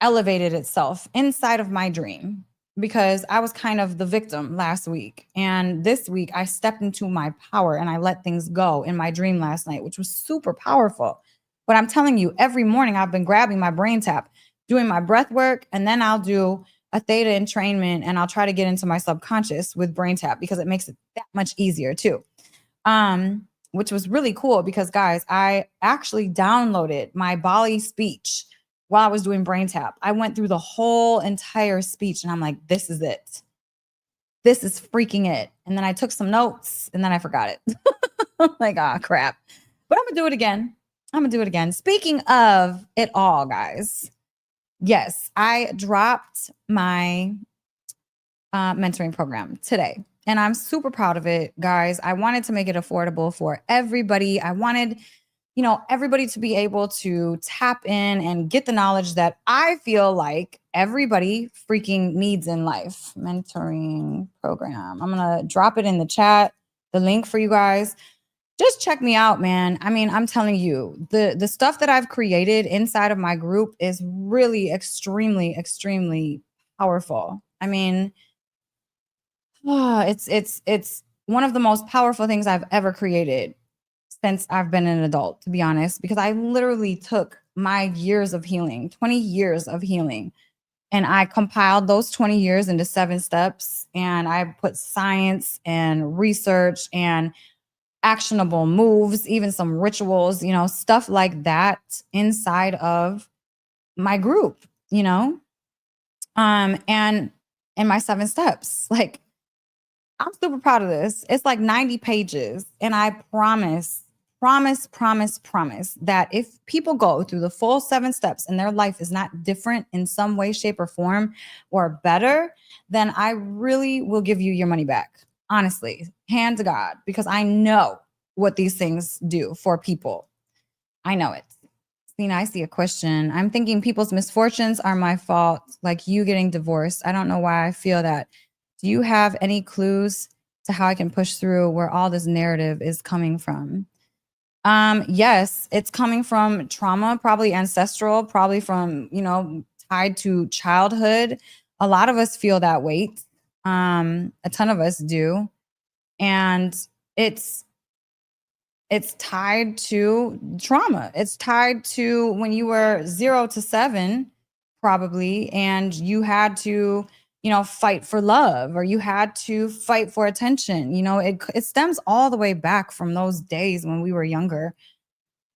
elevated itself inside of my dream, because I was kind of the victim last week. And this week I stepped into my power and I let things go in my dream last night, which was super powerful. But I'm telling you, every morning I've been grabbing my brain tap, doing my breath work, and then I'll do a theta entrainment, and I'll try to get into my subconscious with brain tap, because it makes it that much easier too. Which was really cool, because guys, I actually downloaded my Bali speech while I was doing brain tap. I went through the whole entire speech, and I'm like, this is it. This is freaking it. And then I took some notes, and then I forgot it. I'm like, crap. But I'm gonna do it again. Speaking of it all, guys, yes, I dropped my mentoring program today. And I'm super proud of it, guys. I wanted to make it affordable for everybody. I wanted, everybody to be able to tap in and get the knowledge that I feel like everybody freaking needs in life. Mentoring program. I'm going to drop it in the chat, the link for you guys. Just check me out, man. I mean, I'm telling you, the stuff that I've created inside of my group is really extremely powerful. I mean, it's one of the most powerful things I've ever created since I've been an adult, to be honest, because I literally took my years of healing, 20 years of healing, and I compiled those 20 years into 7 steps, and I put science and research and actionable moves, even some rituals, stuff like that inside of my group, and in my 7 steps. Like, I'm super proud of this. It's like 90 pages. And I promise that if people go through the full 7 steps and their life is not different in some way, shape, or form or better, then I really will give you your money back. Honestly, hand to God, because I know what these things do for people. I know it. Stina, I see a question. I'm thinking people's misfortunes are my fault, like you getting divorced. I don't know why I feel that. Do you have any clues to how I can push through where all this narrative is coming from? Yes, it's coming from trauma, probably ancestral, probably from, tied to childhood. A lot of us feel that weight. A ton of us do. And it's tied to trauma. It's tied to when you were 0 to 7, probably, and you had to, fight for love, or you had to fight for attention. It stems all the way back from those days when we were younger.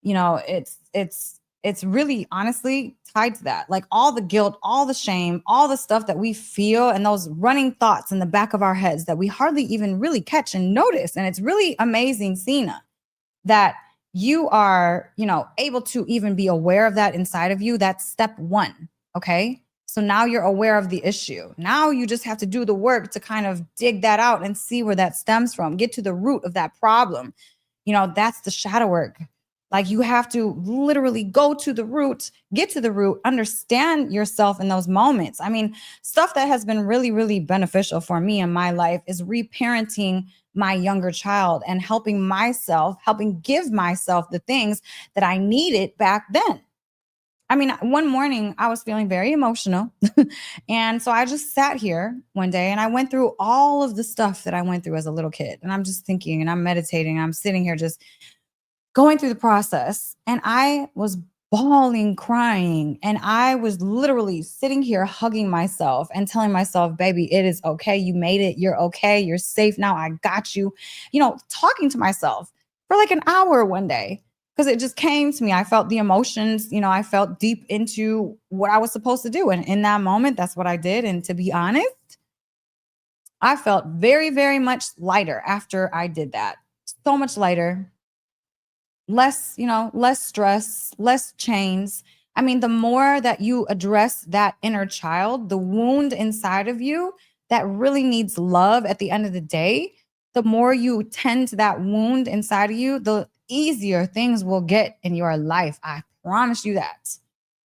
It's really honestly tied to that. Like all the guilt, all the shame, all the stuff that we feel, and those running thoughts in the back of our heads that we hardly even really catch and notice. And it's really amazing, Sina, that you are, able to even be aware of that inside of you. That's step 1. Okay. So now you're aware of the issue. Now you just have to do the work to kind of dig that out and see where that stems from, get to the root of that problem. That's the shadow work. Like you have to literally go to the root, get to the root, understand yourself in those moments. I mean, stuff that has been really beneficial for me in my life is reparenting my younger child and helping give myself the things that I needed back then. I mean, one morning I was feeling very emotional. And so I just sat here one day and I went through all of the stuff that I went through as a little kid. And I'm just thinking and I'm meditating. And I'm sitting here just going through the process. And I was bawling, crying. And I was literally sitting here hugging myself and telling myself, baby, it is okay. You made it. You're okay. You're safe now. I got you. Talking to myself for like an hour one day. Because it just came to me. I felt the emotions, I felt deep into what I was supposed to do. And in that moment, that's what I did. And to be honest, I felt very, very much lighter after I did that. So much lighter. Less stress, less chains. I mean, the more that you address that inner child, the wound inside of you that really needs love at the end of the day, the more you tend to that wound inside of you, the easier things will get in your life. I promise you that,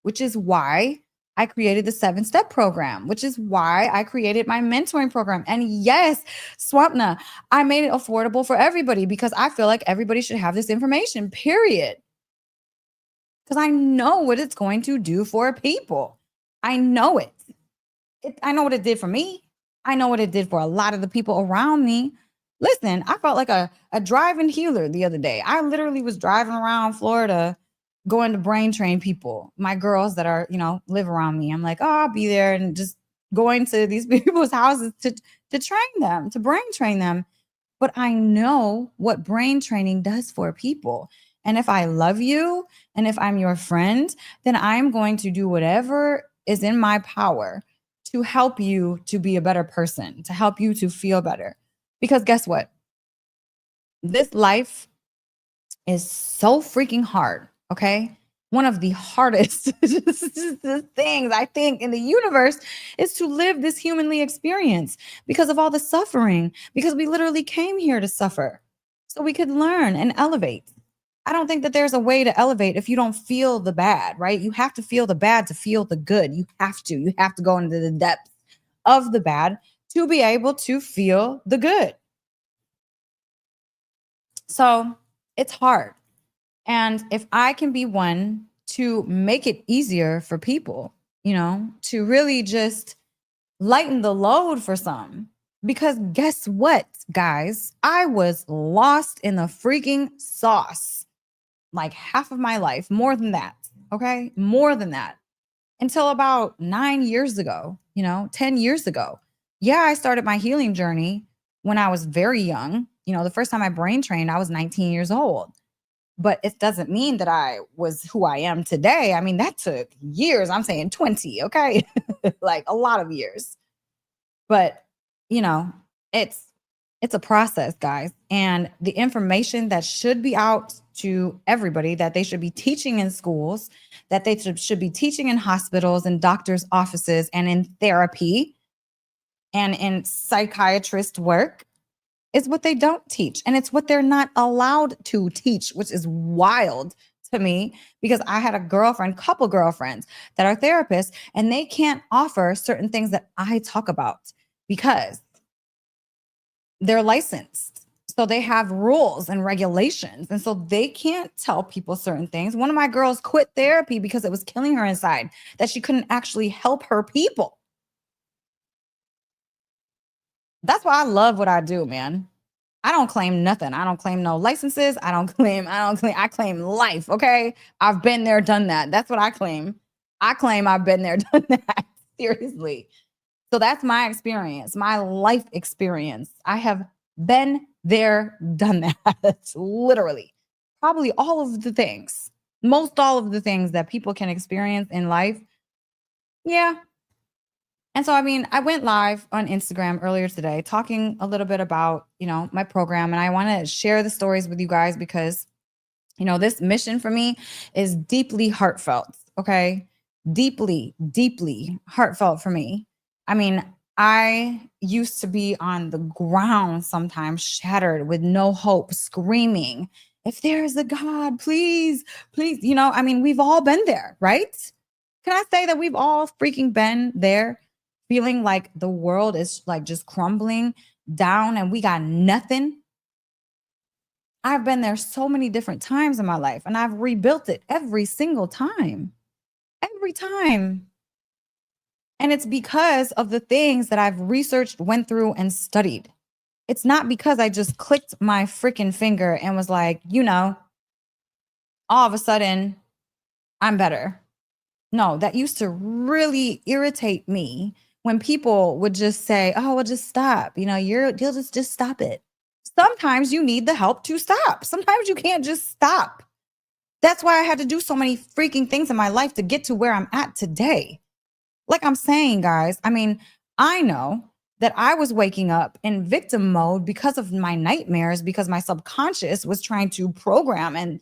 which is why I created the 7-step program, which is why I created my mentoring program. And yes, Swapna, I made it affordable for everybody because I feel like everybody should have this information, period. Because I know what it's going to do for people. I know it. I know what it did for me. I know what it did for a lot of the people around me. Listen, I felt like a driving healer the other day. I literally was driving around Florida going to brain train people, my girls that are, live around me. I'm like, oh, I'll be there and just going to these people's houses to train them, to brain train them. But I know what brain training does for people. And if I love you and if I'm your friend, then I'm going to do whatever is in my power to help you to be a better person, to help you to feel better. Because guess what? This life is so freaking hard, okay? One of the hardest things I think in the universe is to live this humanly experience because of all the suffering, because we literally came here to suffer so we could learn and elevate. I don't think that there's a way to elevate if you don't feel the bad, right? You have to feel the bad to feel the good. You have to. You have to go into the depths of the bad to be able to feel the good. So it's hard. And if I can be one to make it easier for people, to really just lighten the load for some. Because guess what, guys? I was lost in the freaking sauce like half of my life, more than that. Okay. More than that. Until about 9 years ago, 10 years ago. Yeah, I started my healing journey when I was very young. The first time I brain trained, I was 19 years old. But it doesn't mean that I was who I am today. I mean, that took years. I'm saying 20, okay? Like a lot of years. But, it's a process, guys. And the information that should be out to everybody, that they should be teaching in schools, that they should be teaching in hospitals and doctors' offices and in therapy and in psychiatrist work, is what they don't teach. And it's what they're not allowed to teach, which is wild to me, because I had a couple girlfriends that are therapists, and they can't offer certain things that I talk about because they're licensed. So they have rules and regulations. And so they can't tell people certain things. One of my girls quit therapy because it was killing her inside, that she couldn't actually help her people. That's why I love what I do, man. I don't claim nothing. I don't claim no licenses. I claim life. Okay. I've been there, done that. That's what I claim. I claim I've been there, done that. Seriously. So that's my experience, my life experience. I have been there, done that. That's literally probably all of the things, most all of the things that people can experience in life. Yeah. And so, I went live on Instagram earlier today talking a little bit about, my program. And I want to share the stories with you guys because, this mission for me is deeply heartfelt. Okay. Deeply, deeply heartfelt for me. I used to be on the ground sometimes, shattered with no hope, screaming, if there is a God, please, please. We've all been there, right? Can I say that we've all freaking been there, feeling like the world is like just crumbling down and we got nothing? I've been there so many different times in my life, and I've rebuilt it every single time. Every time. And it's because of the things that I've researched, went through, and studied. It's not because I just clicked my freaking finger and was like, all of a sudden, I'm better. No, that used to really irritate me when people would just say, oh, well, just stop. You'll just stop it. Sometimes you need the help to stop. Sometimes you can't just stop. That's why I had to do so many freaking things in my life to get to where I'm at today. Like I'm saying, guys, I know that I was waking up in victim mode because of my nightmares, because my subconscious was trying to program and,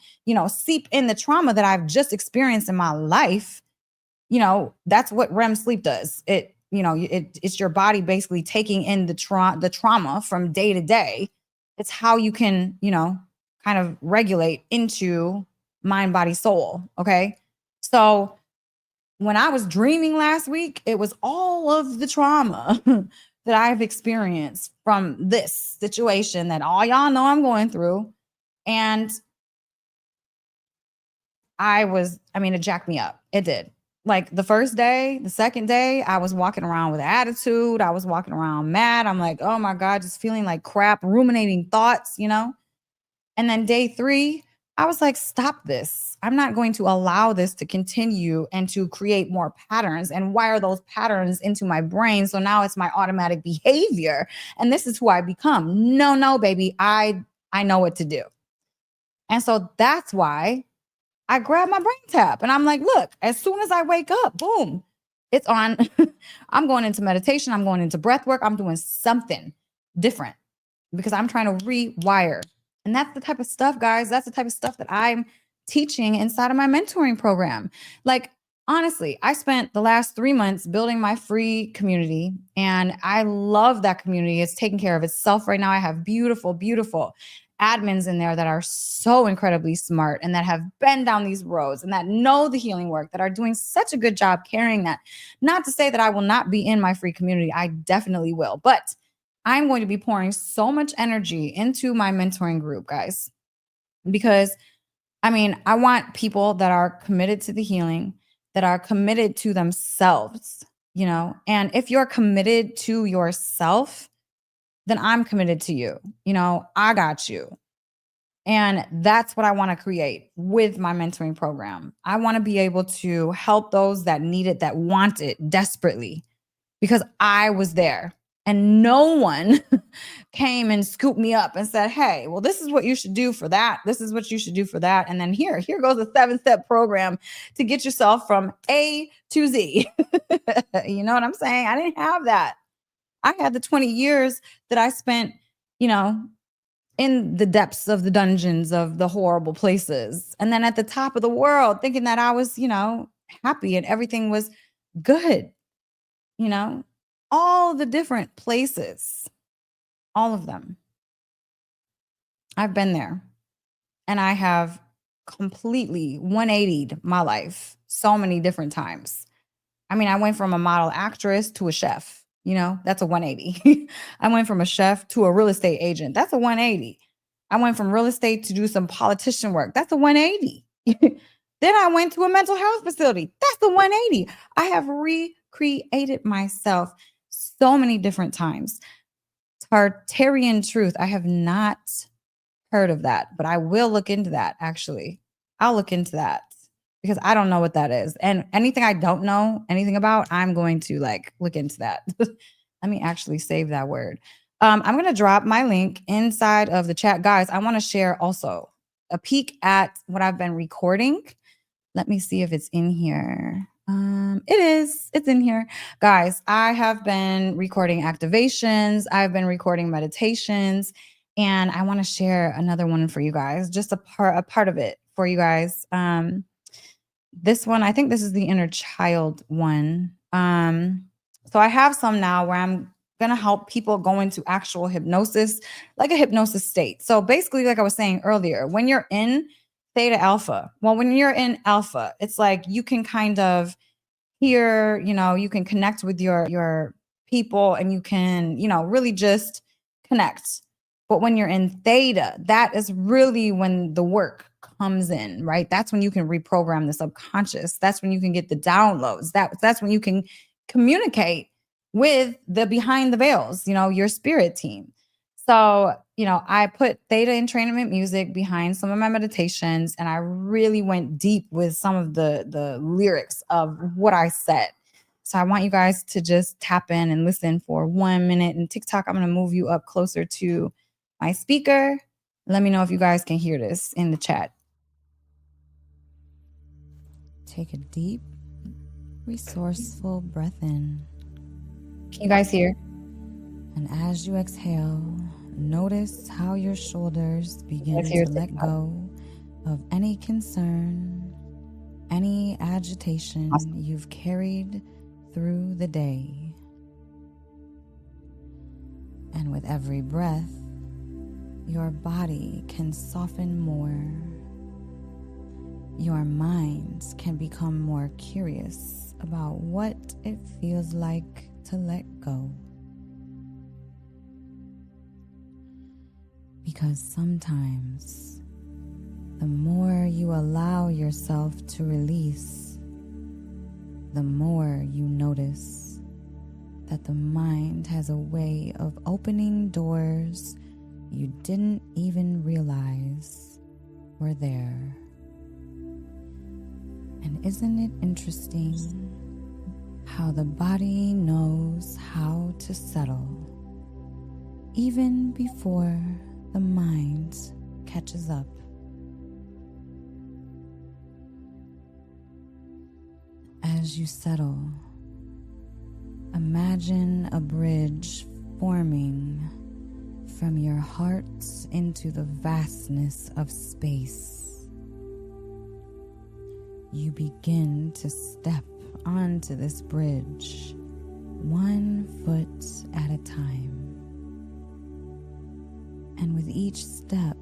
seep in the trauma that I've just experienced in my life. That's what REM sleep does. It's your body basically taking in the trauma from day to day. It's how you can, kind of regulate into mind, body, soul. Okay. So when I was dreaming last week, it was all of the trauma that I've experienced from this situation that all y'all know I'm going through. And it jacked me up. It did. Like the first day, the second day, I was walking around with attitude. I was walking around mad. I'm like, oh my God, just feeling like crap, ruminating thoughts, And then day 3, I was like, stop this. I'm not going to allow this to continue and to create more patterns and wire those patterns into my brain. So now it's my automatic behavior. And this is who I become. No, baby. I know what to do. And so that's why I grabbed my brain tap and I'm like, look, as soon as I wake up, boom, it's on. I'm going into meditation. I'm going into breath work. I'm doing something different because I'm trying to rewire. And that's the type of stuff, guys. That's the type of stuff that I'm teaching inside of my mentoring program. Like, honestly, I spent the last 3 months building my free community, and I love that community. It's taking care of itself right now. I have beautiful, beautiful admins in there that are so incredibly smart and that have been down these roads and that know the healing work, that are doing such a good job carrying that. Not to say that I will not be in my free community. I definitely will. But I'm going to be pouring so much energy into my mentoring group, guys, because I want people that are committed to the healing, that are committed to themselves, and if you're committed to yourself, then I'm committed to you. I got you. And that's what I want to create with my mentoring program. I want to be able to help those that need it, that want it desperately, because I was there. And no one came and scooped me up and said, hey, well, this is what you should do for that. This is what you should do for that. And then here goes a 7-step program to get yourself from A to Z. You know what I'm saying? I didn't have that. I had the 20 years that I spent, in the depths of the dungeons of the horrible places. And then at the top of the world, thinking that I was, happy and everything was good, all the different places, all of them. I've been there, and I have completely 180'd my life so many different times. I went from a model actress to a chef, that's a 180. I went from a chef to a real estate agent. That's a 180. I went from real estate to do some politician work. That's a 180. Then I went to a mental health facility. That's a 180. I have recreated myself so many different times. Tartarian truth. I have not heard of that, but I will look into that. Actually, I'll look into that because I don't know what that is. And anything I don't know anything about, I'm going to look into that. Let me actually save that word. I'm going to drop my link inside of the chat. Guys, I want to share also a peek at what I've been recording. Let me see if it's in here. It is. It's in here. Guys, I have been recording activations. I've been recording meditations. And I want to share another one for you guys, just a part of it for you guys. This one, I think this is the inner child one. So I have some now where I'm going to help people go into actual hypnosis, like a hypnosis state. So basically, like I was saying earlier, when you're in theta alpha, when you're in alpha, it's like you can kind of hear, you can connect with your people and you can, really just connect. But when you're in theta, that is really when the work comes in, right? That's when you can reprogram the subconscious. That's when you can get the downloads. That's when you can communicate with the behind the veils, your spirit team. So, I put theta entrainment music behind some of my meditations, and I really went deep with some of the lyrics of what I said. So I want you guys to just tap in and listen for 1 minute. And TikTok, I'm going to move you up closer to my speaker. Let me know if you guys can hear this in the chat. Take a deep, resourceful breath in. Can you guys hear? And as you exhale, notice how your shoulders begin to let go of any concern, any agitation you've carried through the day. And with every breath, your body can soften more. Your mind can become more curious about what it feels like to let go. Because sometimes, the more you allow yourself to release, the more you notice that the mind has a way of opening doors you didn't even realize were there. And isn't it interesting how the body knows how to settle even before the mind catches up? As you settle, imagine a bridge forming from your heart into the vastness of space. You begin to step onto this bridge, 1 foot at a time. And with each step,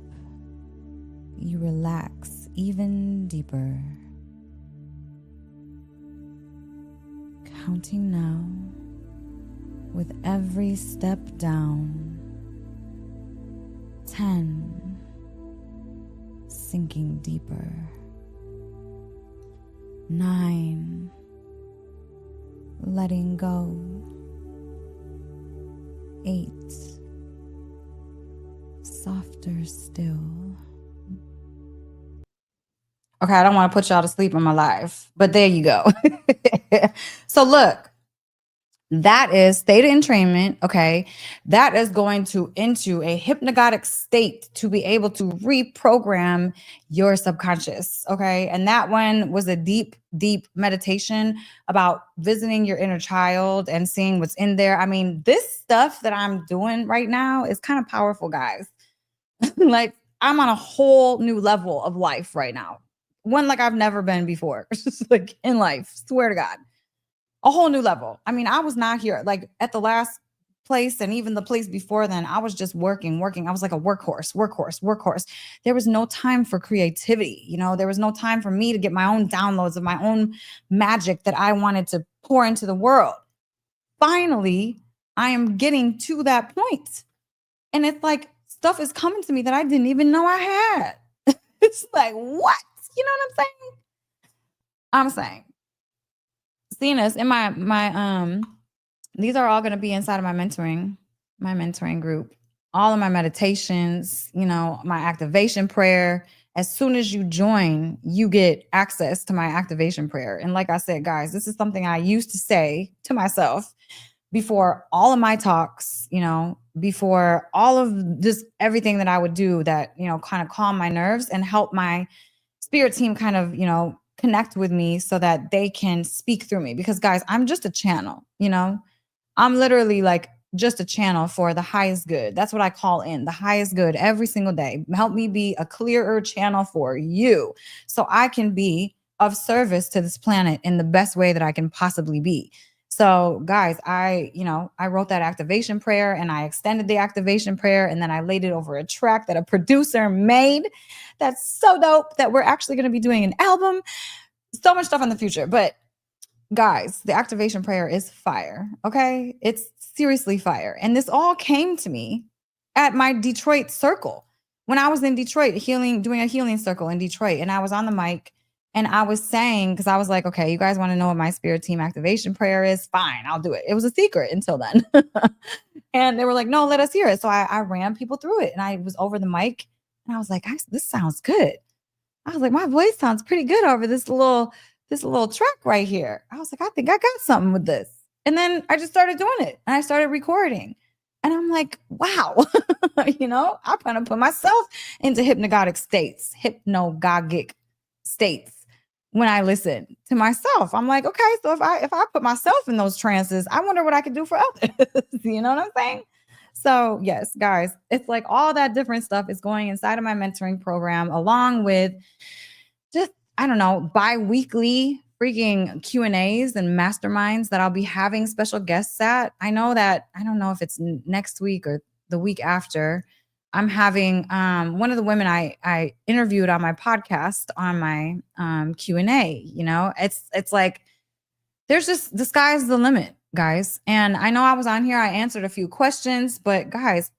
you relax even deeper. Counting now with every step down. 10, sinking deeper. 9, letting go. 8, softer still. Okay, I don't want to put y'all to sleep on my live, but there you go. So look, that is theta entrainment, okay? That is going into a hypnagogic state to be able to reprogram your subconscious, okay? And that one was a deep, deep meditation about visiting your inner child and seeing what's in there. I mean, this stuff that I'm doing right now is kind of powerful, guys. Like, I'm on a whole new level of life right now. One like I've never been before, like in life, swear to God. A whole new level. I mean, I was not here like at the last place and even the place before then. I was just working. I was like a workhorse. There was no time for creativity. You know, there was no time for me to get my own downloads of my own magic that I wanted to pour into the world. Finally, I am getting to that point. And it's like stuff is coming to me that I didn't even know I had. It's like, what? You know what I'm saying? Seeing this in my these are all going to be inside of my mentoring group. All of my meditations, you know, my activation prayer. As soon as you join, you get access to my activation prayer. And like I said, guys, this is something I used to say to myself before all of my talks, you know, before all of just everything that I would do that, you know, kind of calm my nerves and help my spirit team kind of, you know, connect with me so that they can speak through me. Because guys, I'm just a channel, you know, I'm literally like just a channel for the highest good. That's what I call in the highest good every single day. Help me be a clearer channel for you so I can be of service to this planet in the best way that I can possibly be. So guys, I wrote that activation prayer and I extended the activation prayer and then I laid it over a track that a producer made. That's so dope that we're actually going to be doing an album. So much stuff in the future. But guys, the activation prayer is fire. Okay. It's seriously fire. And this all came to me at my Detroit circle. When I was in Detroit doing a healing circle in Detroit, and I was on the mic and I was saying, because I was like, okay, you guys want to know what my spirit team activation prayer is? Fine, I'll do it. It was a secret until then. And they were like, no, let us hear it. So I ran people through it and I was over the mic and I was like, this sounds good. I was like, my voice sounds pretty good over this little track right here. I was like, I think I got something with this. And then I just started doing it and I started recording. And I'm like, wow, you know, I'm going to put myself into hypnagogic states when I listen to myself. I'm like, okay, so if I put myself in those trances, I wonder what I could do for others. You know what I'm saying? So yes, guys, it's like all that different stuff is going inside of my mentoring program, along with just, I don't know, bi-weekly freaking Q&As and masterminds that I'll be having special guests at. I know that, I don't know if it's next week or the week after, I'm having one of the women I interviewed on my podcast on my Q&A. You know, it's like there's just the sky's the limit, guys. And I know I was on here, I answered a few questions, but guys,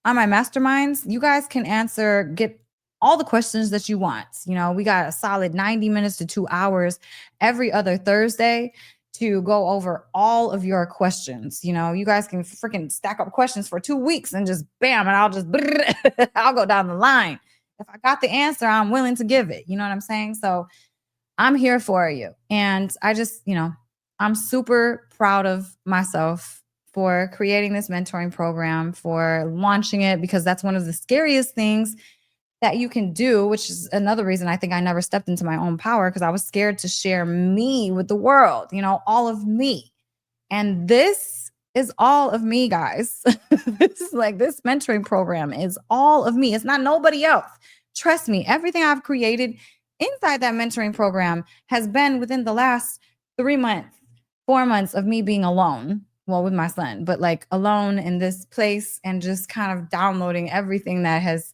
on my masterminds, you guys can get all the questions that you want. You know, we got a solid 90 minutes to 2 hours every other Thursday to go over all of your questions. You know, you guys can freaking stack up questions for 2 weeks and just bam, and I'll go down the line. If I got the answer, I'm willing to give it. You know what I'm saying? So I'm here for you. And I just, you know, I'm super proud of myself for creating this mentoring program, for launching it, because that's one of the scariest things that you can do, which is another reason I think I never stepped into my own power, because I was scared to share me with the world, you know, all of me. And this is all of me, guys. This is like, this mentoring program is all of me. It's not nobody else. Trust me, everything I've created inside that mentoring program has been within the last 3 months, 4 months of me being alone. Well, with my son, but like alone in this place and just kind of downloading everything that has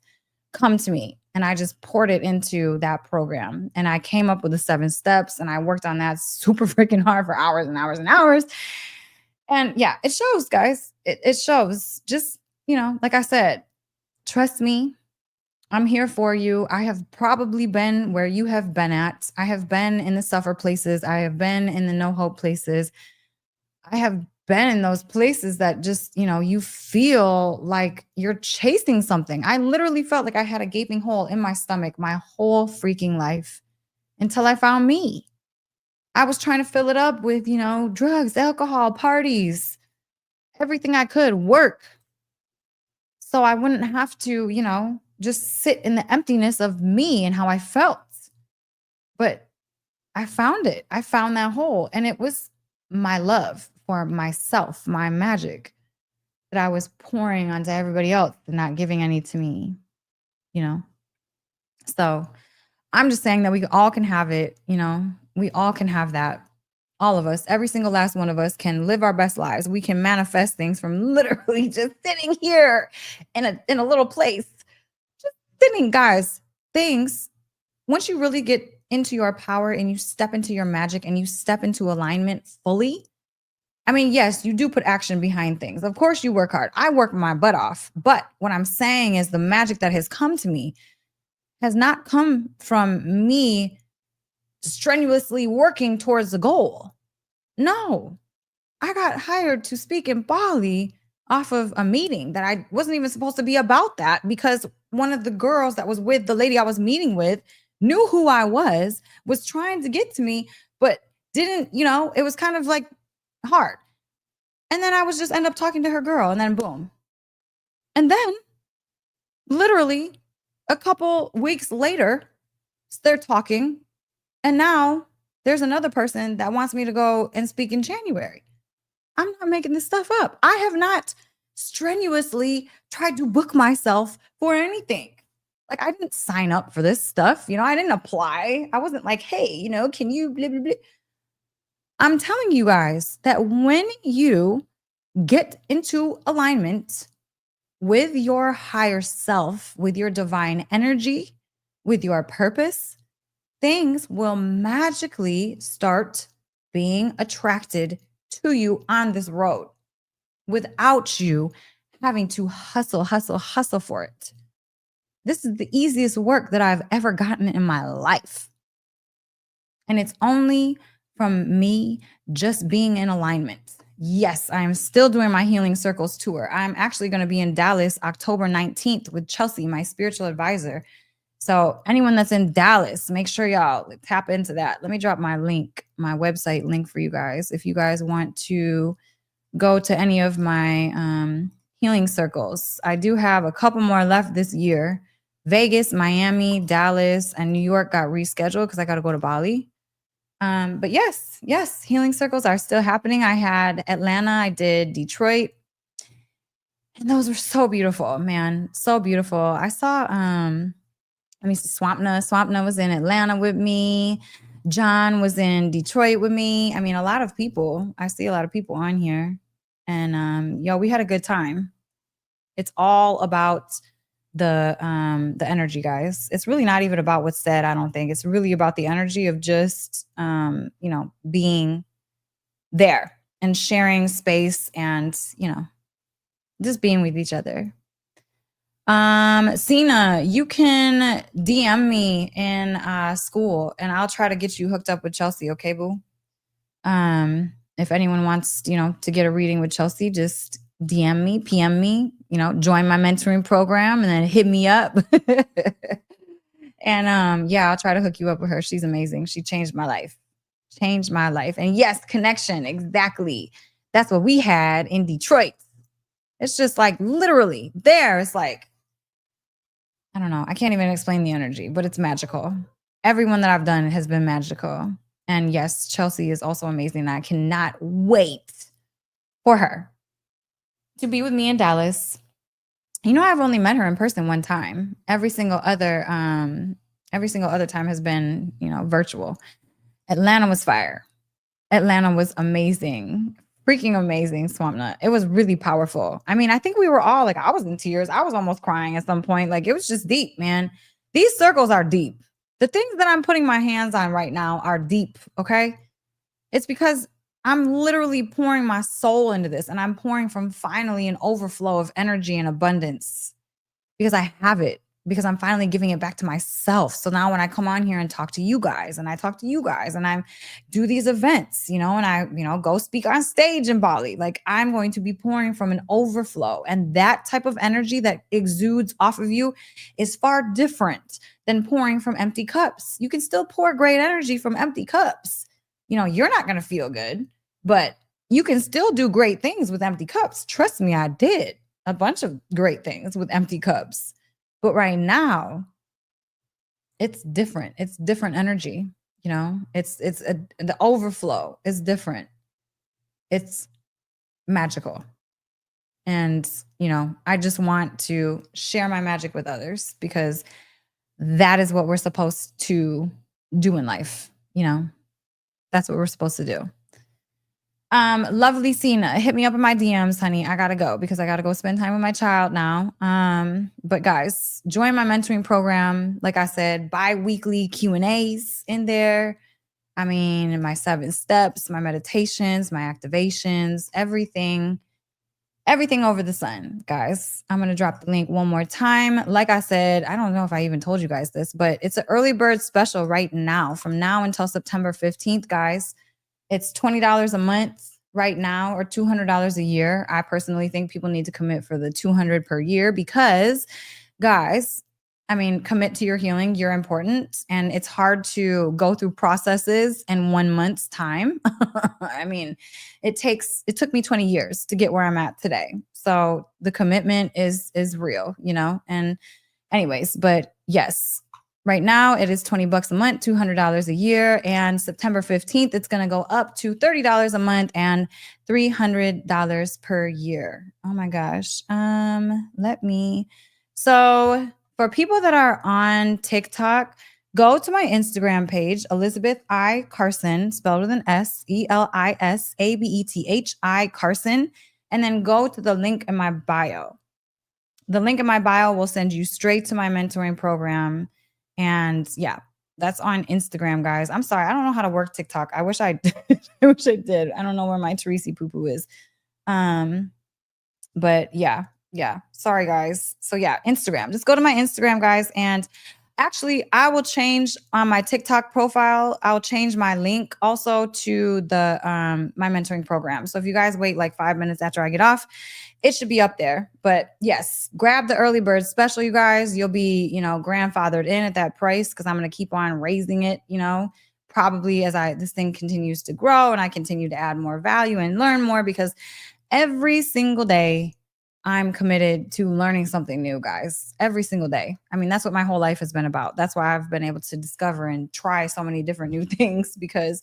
come to me. And I just poured it into that program. And I came up with the 7 steps and I worked on that super freaking hard for hours and hours and hours. And yeah, it shows, guys. It shows. Just, like I said, trust me. I'm here for you. I have probably been where you have been at. I have been in the suffer places. I have been in the no hope places. I have been in those places that just, you feel like you're chasing something. I literally felt like I had a gaping hole in my stomach my whole freaking life until I found me. I was trying to fill it up with, drugs, alcohol, parties, everything I could, work. So I wouldn't have to, just sit in the emptiness of me and how I felt. But I found it. I found that hole. And it was my love for myself, my magic that I was pouring onto everybody else and not giving any to me, So I'm just saying that we all can have it, we all can have that. All of us, every single last one of us can live our best lives. We can manifest things from literally just sitting here in a little place. Just sitting, guys. Things, once you really get into your power and you step into your magic and you step into alignment fully, I mean, yes, you do put action behind things. Of course, you work hard. I work my butt off. But what I'm saying is the magic that has come to me has not come from me strenuously working towards the goal. No, I got hired to speak in Bali off of a meeting that I wasn't even supposed to be about that, because one of the girls that was with the lady I was meeting with knew who I was trying to get to me, but didn't, it was kind of like hard. And then I was just end up talking to her girl, and then boom. And then literally a couple weeks later, they're talking. And now there's another person that wants me to go and speak in January. I'm not making this stuff up. I have not strenuously tried to book myself for anything. Like, I didn't sign up for this stuff. I didn't apply. I wasn't like, hey, can you blah, blah, blah. I'm telling you guys that when you get into alignment with your higher self, with your divine energy, with your purpose, things will magically start being attracted to you on this road without you having to hustle for it. This is the easiest work that I've ever gotten in my life. And it's only from me just being in alignment. Yes, I'm still doing my Healing Circles tour. I'm actually going to be in Dallas October 19th with Chelsea, my spiritual advisor. So anyone that's in Dallas, make sure y'all tap into that. Let me drop my link, my website link for you guys. If you guys want to go to any of my healing circles, I do have a couple more left this year. Vegas, Miami, Dallas, and New York got rescheduled because I got to go to Bali. But yes, healing circles are still happening. I had Atlanta, I did Detroit. And those were so beautiful, man. So beautiful. I saw let me see, Swampna was in Atlanta with me. John was in Detroit with me. I mean, a lot of people. I see a lot of people on here. And we had a good time. It's all about the energy, guys. It's really not even about what's said, I don't think. It's really about the energy of just being there and sharing space and, just being with each other. Sina, you can DM me in school and I'll try to get you hooked up with Chelsea. Okay, boo? If anyone wants, to get a reading with Chelsea, just DM me, PM me, join my mentoring program and then hit me up. And I'll try to hook you up with her. She's amazing. She changed my life. And yes, connection. Exactly. That's what we had in Detroit. It's just like literally there. It's like, I don't know. I can't even explain the energy, but it's magical. Everyone that I've done has been magical. And yes, Chelsea is also amazing. I cannot wait for her to be with me in Dallas. I've only met her in person one time. Every single other time has been, virtual. Atlanta was fire. Atlanta was amazing. Freaking amazing, Swampnut. It was really powerful. I mean, I think we were all like, I was in tears. I was almost crying at some point. Like, it was just deep, man. These circles are deep. The things that I'm putting my hands on right now are deep, okay? It's because I'm literally pouring my soul into this, and I'm pouring from finally an overflow of energy and abundance because I have it, because I'm finally giving it back to myself. So now when I come on here and talk to you guys, and I talk to you guys, and I do these events, and I, go speak on stage in Bali, like I'm going to be pouring from an overflow. And that type of energy that exudes off of you is far different than pouring from empty cups. You can still pour great energy from empty cups. You're not going to feel good, but you can still do great things with empty cups. Trust me, I did a bunch of great things with empty cups. But right now, it's different. It's different energy. The overflow is different. It's magical. And, I just want to share my magic with others because that is what we're supposed to do in life. That's what we're supposed to do. Lovely Cena, hit me up in my DMs, honey. I gotta go because I gotta go spend time with my child now. But guys, join my mentoring program. Like I said, bi-weekly Q&As in there. My 7 steps, my meditations, my activations, everything over the sun, guys. I'm going to drop the link one more time. Like I said, I don't know if I even told you guys this, but it's an early bird special right now from now until September 15th, guys. It's $20 a month right now or $200 a year. I personally think people need to commit for the $200 per year because, guys, commit to your healing. You're important. And it's hard to go through processes in 1 month's time. It took me 20 years to get where I'm at today. So the commitment is real, and anyways, but yes, right now it is $20 a month, $200 a year. And September 15th, it's going to go up to $30 a month and $300 per year. Oh my gosh. So for people that are on TikTok, go to my Instagram page, Elisabeth I. Carson, spelled with an S, Elisabethi Carson, and then go to the link in my bio. The link in my bio will send you straight to my mentoring program. And yeah, that's on Instagram, guys. I'm sorry. I don't know how to work TikTok. I wish I did. I wish I did. I don't know where my Teresi poo-poo is. But yeah. Sorry, guys. So yeah, Instagram. Just go to my Instagram, guys. And actually, I will change on my TikTok profile. I'll change my link also to the my mentoring program. So if you guys wait like 5 minutes after I get off, it should be up there. But yes, grab the early bird special, you guys. You'll be, grandfathered in at that price because I'm going to keep on raising it, probably as this thing continues to grow and I continue to add more value and learn more because every single day I'm committed to learning something new, guys. Every single day. That's what my whole life has been about. That's why I've been able to discover and try so many different new things because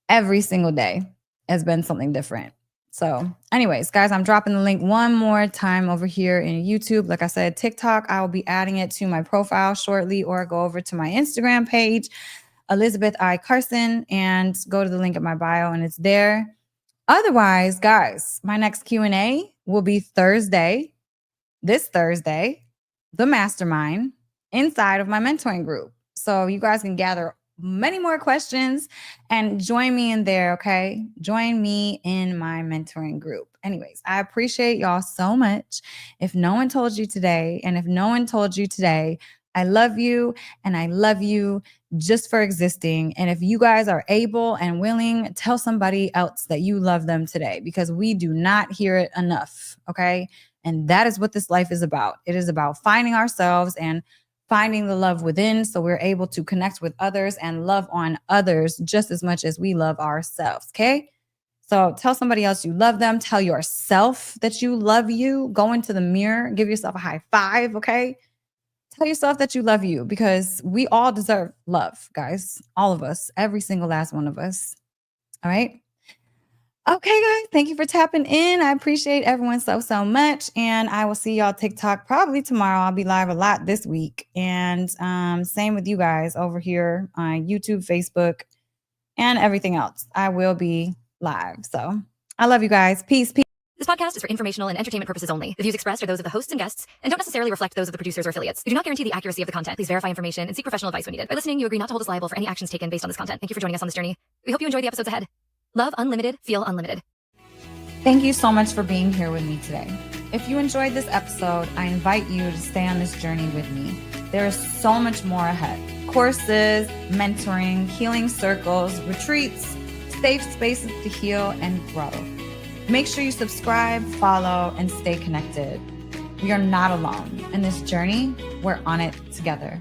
every single day has been something different. So anyways, guys, I'm dropping the link one more time over here in YouTube. Like I said, TikTok, I will be adding it to my profile shortly, or go over to my Instagram page, Elisabeth I. Carson, and go to the link in my bio and it's there. Otherwise, guys, my next Q&A will be this Thursday, the mastermind inside of my mentoring group. So you guys can gather many more questions and join me in there, okay? Join me in my mentoring group. Anyways, I appreciate y'all so much. If no one told you today, I love you and I love you just for existing. And if you guys are able and willing, tell somebody else that you love them today because we do not hear it enough, okay? And that is what this life is about. It is about finding ourselves and finding the love within so we're able to connect with others and love on others just as much as we love ourselves, okay? So tell somebody else you love them. Tell yourself that you love you. Go into the mirror. Give yourself a high five, okay? Tell yourself that you love you because we all deserve love, guys. All of us. Every single last one of us. All right? Okay, guys. Thank you for tapping in. I appreciate everyone so much. And I will see y'all TikTok probably tomorrow. I'll be live a lot this week. And same with you guys over here on YouTube, Facebook, and everything else. I will be live. So I love you guys. Peace. This podcast is for informational and entertainment purposes only. The views expressed are those of the hosts and guests and don't necessarily reflect those of the producers or affiliates. We do not guarantee the accuracy of the content. Please verify information and seek professional advice when needed. By listening, you agree not to hold us liable for any actions taken based on this content. Thank you for joining us on this journey. We hope you enjoy the episodes ahead. Love unlimited, feel unlimited. Thank you so much for being here with me today. If you enjoyed this episode, I invite you to stay on this journey with me. There is so much more ahead. Courses, mentoring, healing circles, retreats, safe spaces to heal and grow. Make sure you subscribe, follow, and stay connected. We are not alone. In this journey, we're on it together.